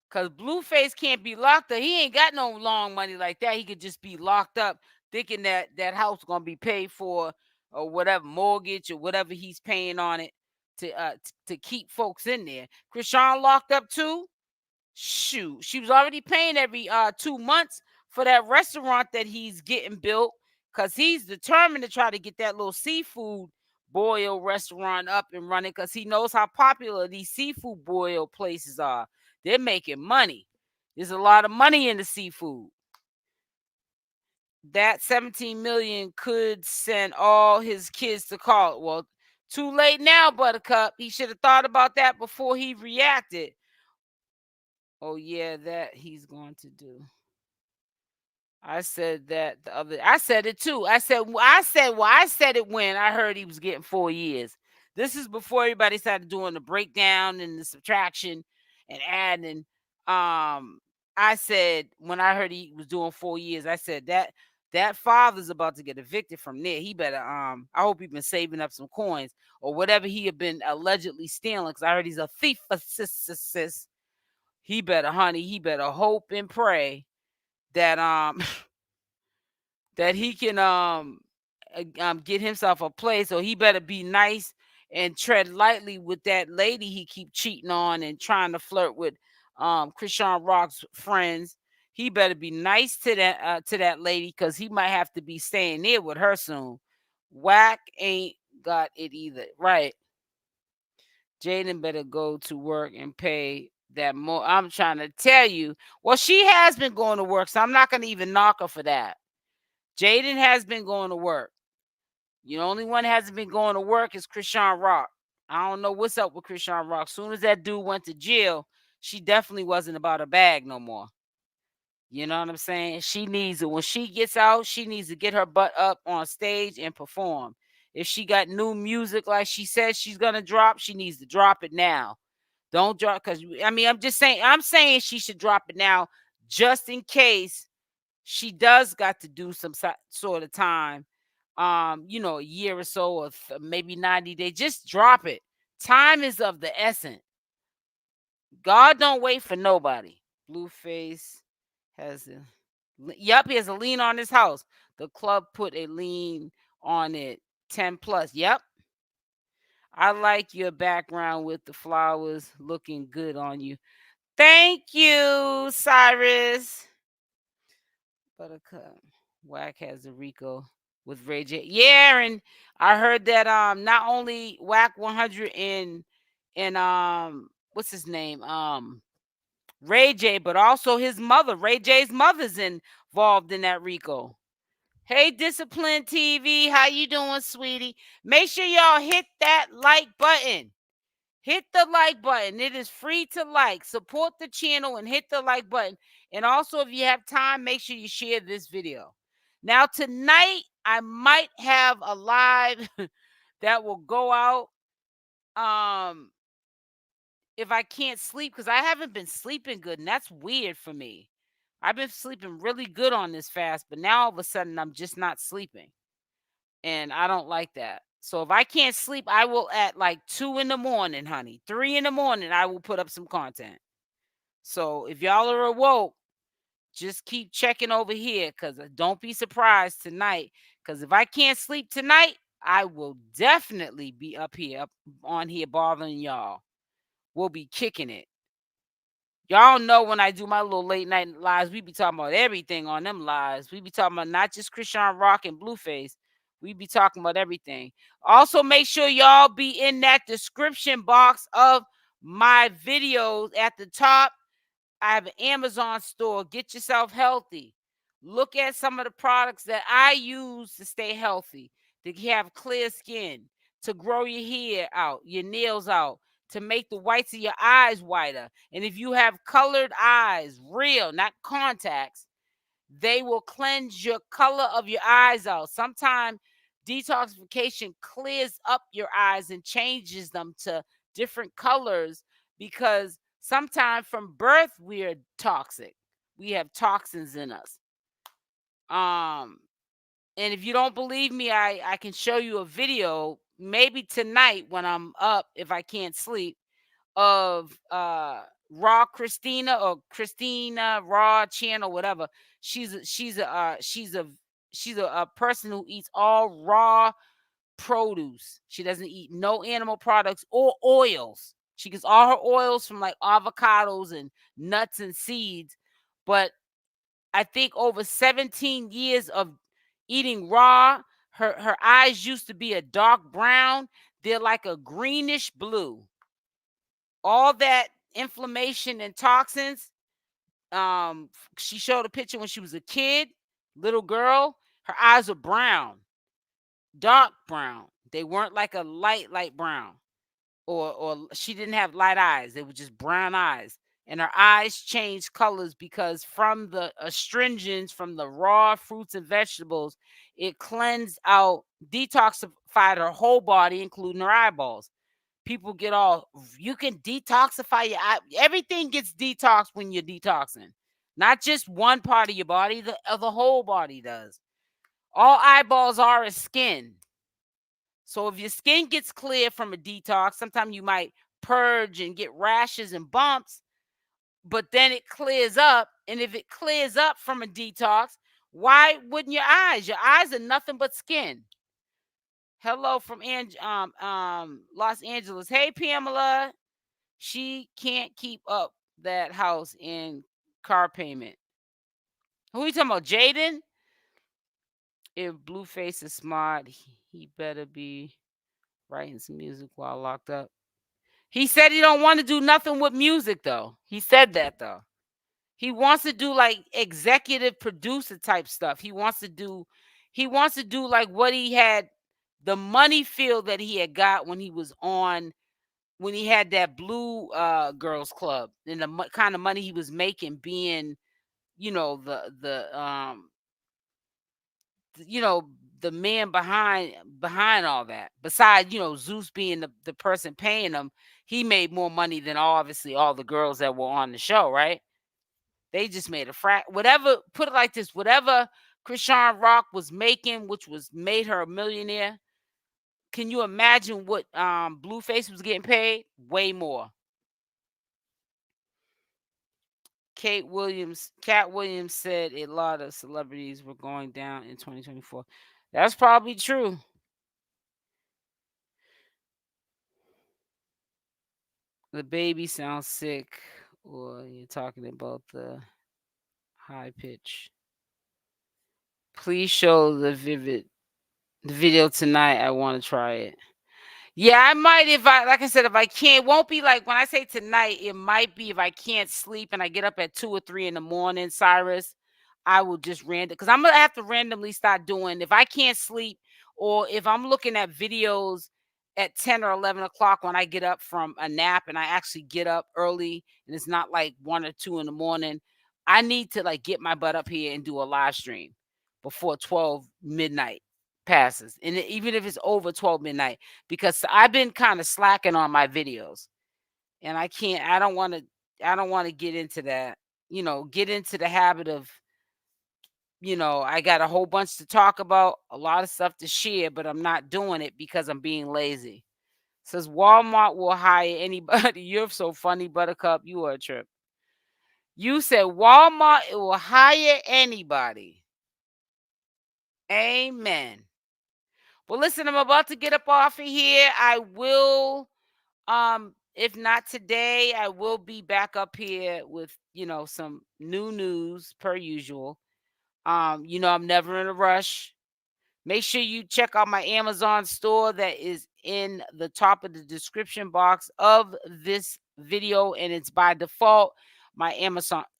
Because Blueface can't be locked up. He ain't got no long money like that. He could just be locked up thinking that house going to be paid for or whatever, mortgage or whatever he's paying on it. to keep folks in there. Chrisean locked up too. Shoot, she was already paying every 2 months for that restaurant that he's getting built, because he's determined to try to get that little seafood boil restaurant up and running, because he knows how popular these seafood boil places are. They're making money. There's a lot of money in the seafood. That 17 million could send all his kids to college. Well, too late now, Buttercup. He should have thought about that before he reacted. Oh yeah, that he's going to do. I said that the other. I said it too. I said it when I heard he was getting 4 years. This is before everybody started doing the breakdown and the subtraction and adding. I said when I heard he was doing 4 years, I said that father's about to get evicted from there. He better I hope he's been saving up some coins or whatever he had been allegedly stealing, because I heard he's a thief. He better hope and pray that that he can get himself a place. So he better be nice and tread lightly with that lady he keep cheating on and trying to flirt with CashApp friends. He better be nice to that lady, because he might have to be staying there with her soon. Whack ain't got it either. Right. Jaidyn better go to work and pay that more. I'm trying to tell you. Well, she has been going to work, so I'm not going to even knock her for that. Jaidyn has been going to work. The only one that hasn't been going to work is CashApp. I don't know what's up with CashApp. Soon as that dude went to jail, she definitely wasn't about her bag no more. You know what I'm saying? She needs it. When she gets out, she needs to get her butt up on stage and perform. If she got new music like she said she's going to drop, she needs to drop it now. Don't drop, because I'm saying she should drop it now, just in case she does got to do some sort of time, a year or so, or maybe 90 days. Just drop it. Time is of the essence. God don't wait for nobody. Blueface has he has a lien on his house. The club put a lien on it, 10 plus. Yep. I like your background with the flowers, looking good on you. Thank you, Cyrus. Buttercup. Whack has a Rico with Ray J. Yeah, and I heard that not only Whack 100 and what's his name? Ray J, but also his mother. Ray J's mother's involved in that Rico. Hey, Discipline TV, how you doing, sweetie? Make sure y'all hit that like button. Hit the like button. It is free to like. Support the channel and hit the like button. And also, if you have time, make sure you share this video. Now, tonight, I might have a live that will go out if I can't sleep, because I haven't been sleeping good, and that's weird for me. I've been sleeping really good on this fast, but now all of a sudden I'm just not sleeping. And I don't like that. So if I can't sleep, I will at like 2 in the morning, honey. 3 in the morning, I will put up some content. So if y'all are awoke, just keep checking over here, because don't be surprised tonight. Because if I can't sleep tonight, I will definitely be up on here bothering y'all. We'll be kicking it. Y'all know when I do my little late night lives, we be talking about everything on them lives. We be talking about not just CashApp and Blueface. We be talking about everything. Also, make sure y'all be in that description box of my videos at the top. I have an Amazon store. Get yourself healthy. Look at some of the products that I use to stay healthy, to have clear skin, to grow your hair out, your nails out, to make the whites of your eyes whiter. And if you have colored eyes, real, not contacts, they will cleanse your color of your eyes out. Sometimes detoxification clears up your eyes and changes them to different colors, because sometimes from birth we are toxic. We have toxins in us. And if you don't believe me, I can show you a video maybe tonight when I'm up, if I can't sleep, of Raw Christina or Christina Raw channel, whatever. She's a person who eats all raw produce. She doesn't eat no animal products or oils. She gets all her oils from like avocados and nuts and seeds. But I think over 17 years of eating raw, her eyes used to be a dark brown. They're like a greenish blue. All that inflammation and toxins. She showed a picture when she was a kid, little girl. Her eyes were brown, dark brown. They weren't like a light brown, or she didn't have light eyes. They were just brown eyes. And her eyes changed colors because from the astringents from the raw fruits and vegetables, it cleansed out, detoxified her whole body, including her eyeballs. People get all, you can detoxify your eye. Everything gets detoxed when you're detoxing. Not just one part of your body, the whole body does. All eyeballs are is skin. So if your skin gets clear from a detox, sometimes you might purge and get rashes and bumps, but then it clears up. And if it clears up from a detox, why wouldn't your eyes? Your eyes are nothing but skin. Hello from Los Angeles. Hey, Pamela. She can't keep up that house and car payment. Who are you talking about, Jaidyn? If Blueface is smart, he better be writing some music while locked up. He said he don't want to do nothing with music, though. He said that, though. He wants to do like executive producer type stuff. He wants to do like what he had, the money field that he had got when he was on, when he had that Blue Girls Club, and the kind of money he was making being, you know, the man behind all that. Besides, Zeus being the person paying him, he made more money than obviously all the girls that were on the show, right? They just made whatever, put it like this, whatever CashApp was making, which was made her a millionaire. Can you imagine what Blueface was getting paid? Way more. Cat Williams said a lot of celebrities were going down in 2024. That's probably true. The baby sounds sick, or you're talking about the high pitch. Please show the video tonight. I want to try it. Yeah, I might, if I can't. Won't be like when I say tonight, it might be if I can't sleep and I get up at 2 or 3 in the morning, Cyrus, I will just because I'm going to have to randomly start doing, if I can't sleep, or if I'm looking at videos at 10 or 11 o'clock when I get up from a nap and I actually get up early and it's not like 1 or 2 in the morning, I need to like get my butt up here and do a live stream before 12 midnight passes, and even if it's over 12 midnight, because I've been kind of slacking on my videos, and I don't want to get into that, get into the habit of, I got a whole bunch to talk about, a lot of stuff to share, but I'm not doing it because I'm being lazy. Says Walmart will hire anybody. You're so funny, Buttercup. You are a trip. You said Walmart will hire anybody. Amen. Well, listen, I'm about to get up off of here. I will, if not today, I will be back up here with, some new news per usual. I'm never in a rush. Make sure you check out my Amazon store that is in the top of the description box of this video, and it's by default my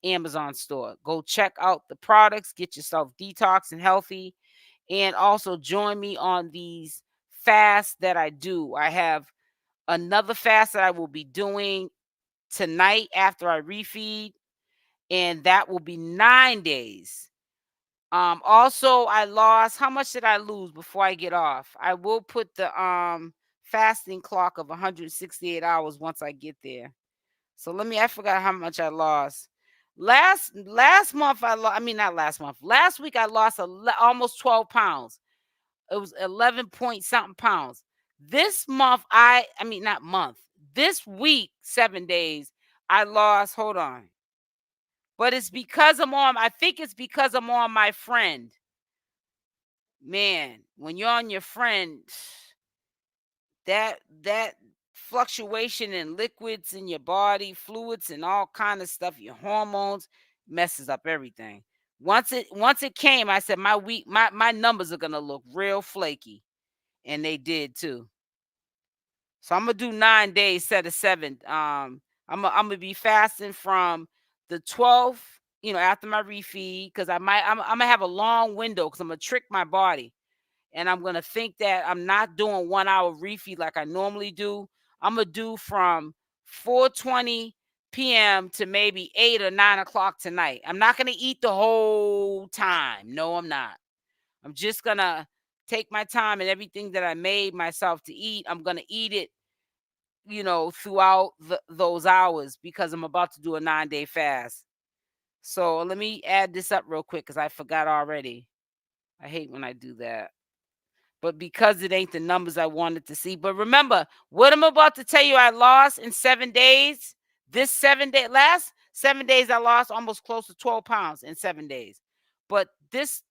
Amazon store. Go check out the products, get yourself detox and healthy. And also join me on these fasts that I do. I have another fast that I will be doing tonight after I refeed, and that will be 9 days. Also, I lost, how much did I lose before I get off? I will put the fasting clock of 168 hours once I get there. So I forgot how much I lost. Last month last week I lost almost 12 pounds. It was 11 point something pounds. This month, this week, 7 days, I lost, hold on. But it's because I think it's because I'm on my friend. Man, when you're on your friend, that fluctuation in liquids in your body, fluids and all kind of stuff, your hormones, messes up everything. Once it came, I said my numbers are gonna look real flaky, and they did too. So I'm gonna do 9 days instead of 7. I'm gonna be fasting from the 12th, after my refeed, because I'm gonna have a long window because I'm gonna trick my body, and I'm gonna think that I'm not doing 1 hour refeed like I normally do. I'm gonna do from 4:20 p.m. to maybe 8 or 9 o'clock tonight. I'm not gonna eat the whole time. No, I'm not. I'm just gonna take my time, and everything that I made myself to eat, I'm gonna eat it, throughout those hours, because I'm about to do a 9-day fast. So let me add this up real quick because I forgot already. I hate when I do that. But because it ain't the numbers I wanted to see. But remember, what I'm about to tell you I lost in 7 days. Last 7 days, I lost almost close to 12 pounds in 7 days. But this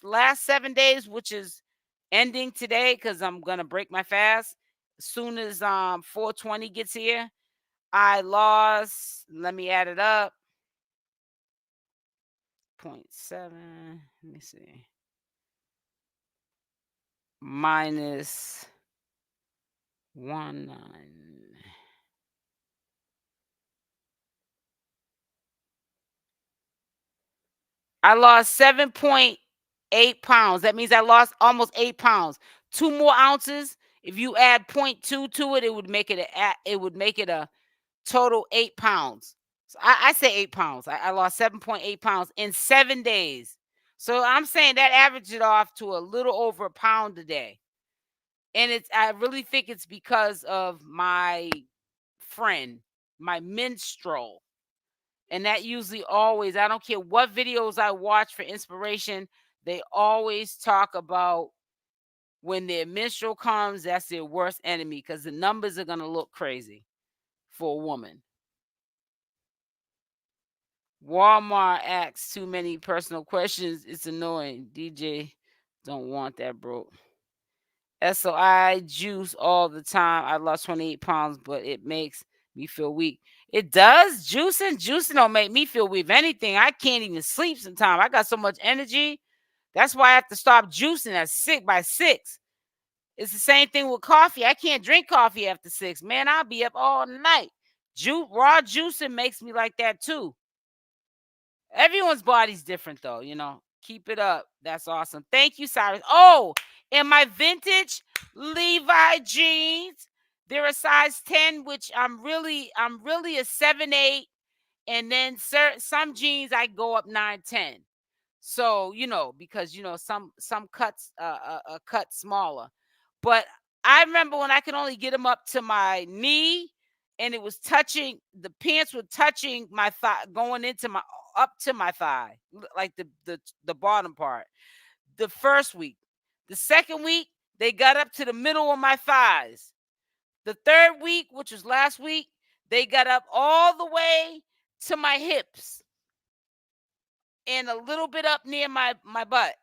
last 7 days, which is ending today, because I'm gonna break my fast as soon as 420 gets here, I lost, let me add it up, 0.7, let me see, minus 19. I lost 7.8 pounds. That means I lost almost 8 pounds. 2 more ounces. If you add 0.2 to it, it would make it a total 8 pounds. So I say 8 pounds. I lost 7.8 pounds in 7 days. So I'm saying that averaged it off to a little over a pound a day. And I really think it's because of my friend, my minstrel. And that usually always, I don't care what videos I watch for inspiration, they always talk about when their menstrual comes, that's their worst enemy, because the numbers are going to look crazy for a woman. Walmart asks too many personal questions. It's annoying. DJ don't want that, bro. SOI juice all the time. I lost 28 pounds, but it makes me feel weak. It does. Juicing don't make me feel weak. If anything, I can't even sleep sometimes. I got so much energy. That's why I have to stop juicing at 6. It's the same thing with coffee. I can't drink coffee after 6. Man, I'll be up all night. Raw juicing makes me like that too. Everyone's body's different though, Keep it up. That's awesome. Thank you, Cyrus. Oh, and my vintage Levi jeans, they're a size 10, which I'm really a 7-8. And then some jeans I go up 9-10. So, because some cuts cut smaller. But I remember when I could only get them up to my knee, and it was touching, the pants were touching my thigh, going into my up to my thigh, like the bottom part. The first week. The second week, they got up to the middle of my thighs. The third week, which was last week, they got up all the way to my hips and a little bit up near my butt.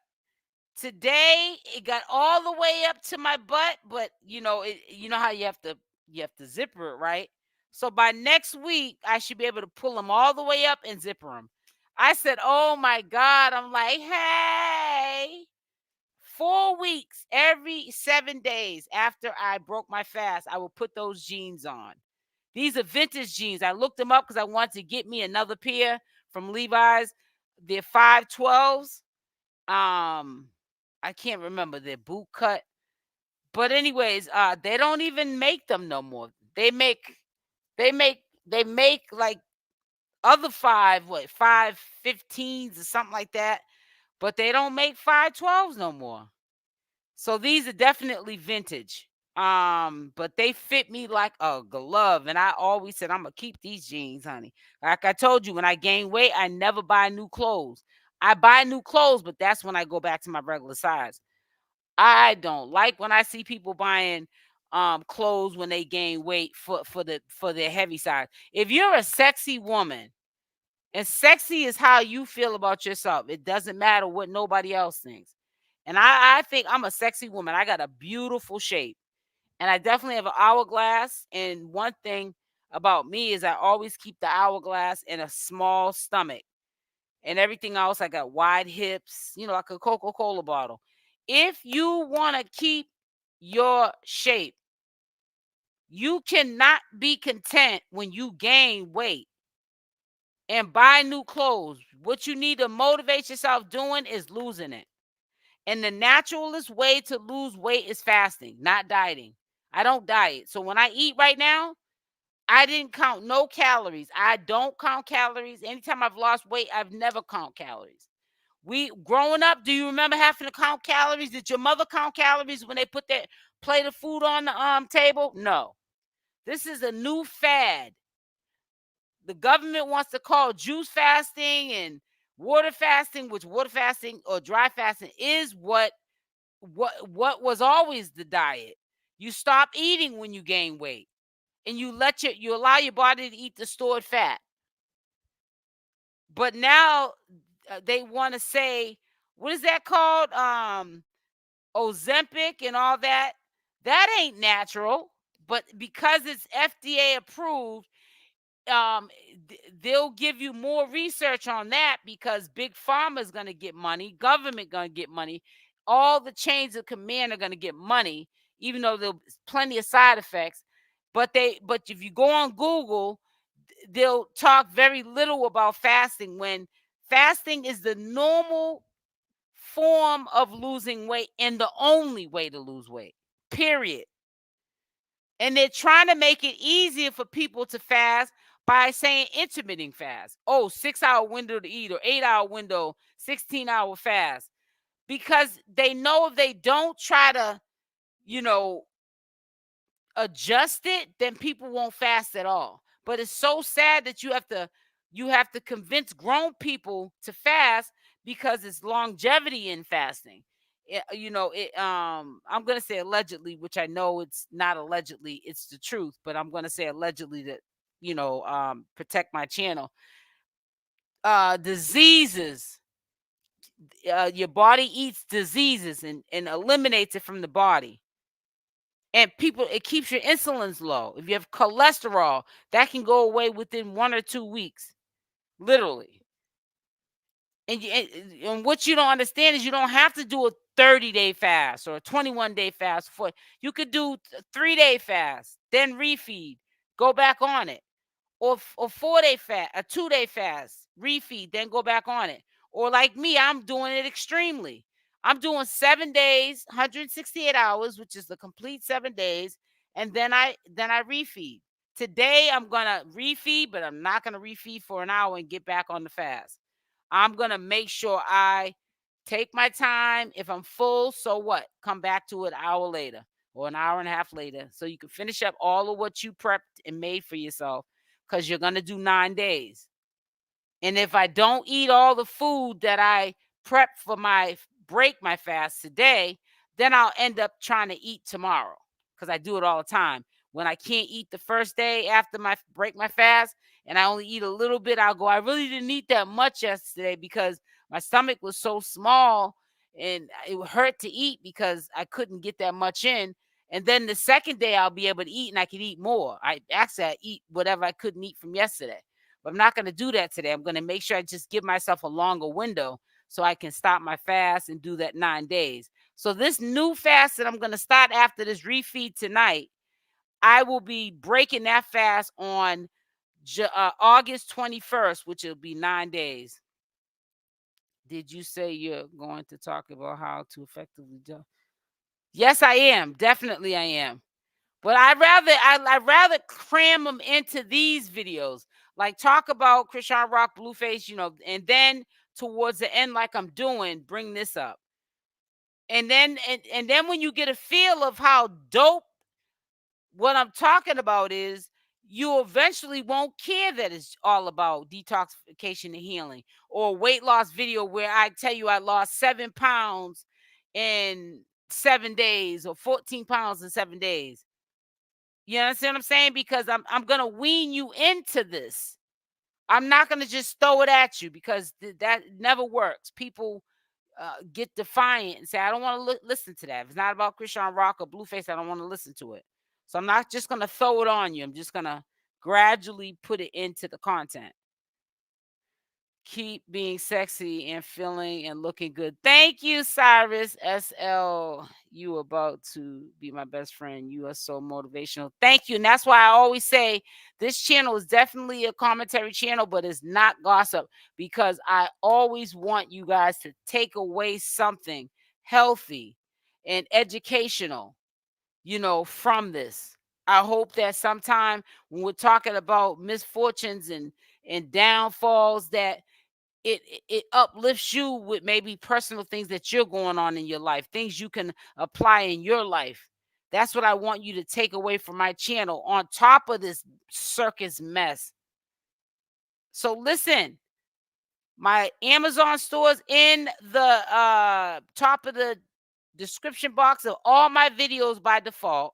Today, it got all the way up to my butt, but you know how you have to zipper it, right? So by next week, I should be able to pull them all the way up and zipper them. I said, oh my God. I'm like, hey, 4 weeks, every 7 days after I broke my fast, I will put those jeans on. These are vintage jeans. I looked them up because I wanted to get me another pair from Levi's. They're 512s. I can't remember their boot cut. But anyways, they don't even make them no more. They make like other 515s or something like that, but they don't make 512s no more. So these are definitely vintage. But they fit me like a glove, and I always said I'm gonna keep these jeans, honey. Like I told you, when I gain weight, I never buy new clothes. I buy new clothes, but that's when I go back to my regular size. I don't like when I see people buying clothes when they gain weight for their heavy size. If you're a sexy woman, and sexy is how you feel about yourself, it doesn't matter what nobody else thinks. And I think I'm a sexy woman. I got a beautiful shape. And I definitely have an hourglass. And one thing about me is I always keep the hourglass in a small stomach. And everything else, I got wide hips, like a Coca-Cola bottle. If you want to keep your shape, you cannot be content when you gain weight and buy new clothes. What you need to motivate yourself doing is losing it. And the naturalist way to lose weight is fasting, not dieting. I don't diet. So when I eat right now, I didn't count no calories. I don't count calories. Anytime I've lost weight, I've never count calories. We growing up, do you remember having to count calories? Did your mother count calories when they put that plate of food on the table? No. This is a new fad. The government wants to call juice fasting and water fasting, which water fasting or dry fasting is what was always the diet. You stop eating when you gain weight, and you allow your body to eat the stored fat. But now they want to say, what is that called? Ozempic and all that. That ain't natural. But because it's FDA approved, they'll give you more research on that, because big pharma is going to get money, government going to get money, all the chains of command are going to get money, even though there's plenty of side effects. But if you go on Google, they'll talk very little about fasting, when fasting is the normal form of losing weight and the only way to lose weight, period. And they're trying to make it easier for people to fast by saying intermittent fast. 6-hour window to eat, or 8-hour window, 16-hour fast. Because they know if they don't try to, adjust it, then people won't fast at all. But it's so sad that you have to convince grown people to fast, because it's longevity in fasting. I'm going to say allegedly, which I know it's not allegedly, it's the truth, but I'm going to say allegedly to, protect my channel. Diseases, your body eats diseases and eliminates it from the body. And it keeps your insulins low. If you have cholesterol, that can go away within 1 or 2 weeks, literally. And what you don't understand is you don't have to do a 30-day fast or a 21-day fast. You could do a 3-day fast, then refeed, go back on it, or 4-day fast, a 2-day fast, refeed, then go back on it. Or like me, I'm doing it extremely. I'm doing 7 days, 168 hours, which is the complete 7 days, and then I refeed. Today I'm gonna refeed, but I'm not gonna refeed for an hour and get back on the fast. I'm going to make sure I take my time. If I'm full, so what? Come back to it an hour later or an hour and a half later, so you can finish up all of what you prepped and made for yourself, because you're going to do 9 days. And if I don't eat all the food that I prepped for my fast today, then I'll end up trying to eat tomorrow, because I do it all the time. When I can't eat the first day after my fast, and I only eat a little bit, I'll go, I really didn't eat that much yesterday because my stomach was so small and it hurt to eat because I couldn't get that much in. And then the second day I'll be able to eat, and I can eat more. I eat whatever I couldn't eat from yesterday. But I'm not going to do that today. I'm going to make sure I just give myself a longer window so I can stop my fast and do that 9 days. So this new fast that I'm going to start after this refeed tonight, I will be breaking that fast on August 21st, which will be 9 days. Did you say you're going to talk about how to effectively do? Yes, I am. Definitely I am. But I'd rather cram them into these videos, like talk about CashApp, Blueface, and then towards the end, like I'm doing, bring this up. And then when you get a feel of how dope what I'm talking about is, you eventually won't care that it's all about detoxification and healing, or weight loss video where I tell you I lost 7 pounds in 7 days or 14 pounds in 7 days. You understand what I'm saying? Because I'm going to wean you into this. I'm not going to just throw it at you, because that never works. People get defiant and say, I don't want to listen to that. If it's not about CashApp or Blueface, I don't want to listen to it. So I'm not just going to throw it on you. I'm just going to gradually put it into the content. Keep being sexy and feeling and looking good. Thank you, Cyrus SL. You about to be my best friend. You are so motivational. Thank you. And that's why I always say this channel is definitely a commentary channel, but it's not gossip, because I always want you guys to take away something healthy and educational, from this. I hope that sometime when we're talking about misfortunes and downfalls, that it uplifts you with maybe personal things that you're going on in your life, things you can apply in your life. That's what I want you to take away from my channel, on top of this circus mess. So listen, my Amazon stores in the top of the description box of all my videos by default.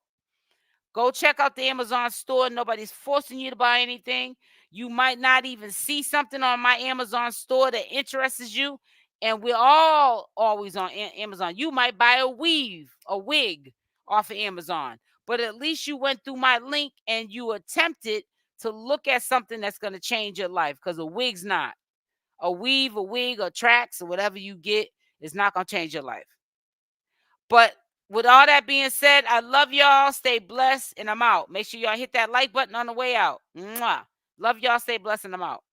Go check out the Amazon store. Nobody's forcing you to buy anything. You might not even see something on my Amazon store that interests you. And we're all always on Amazon. You might buy a wig off of Amazon. But at least you went through my link and you attempted to look at something that's going to change your life. Because a wig's not. A weave, a wig, or tracks, or whatever you get is not going to change your life. But with all that being said, I love y'all. Stay blessed, and I'm out. Make sure y'all hit that like button on the way out. Mwah. Love y'all. Stay blessed, and I'm out.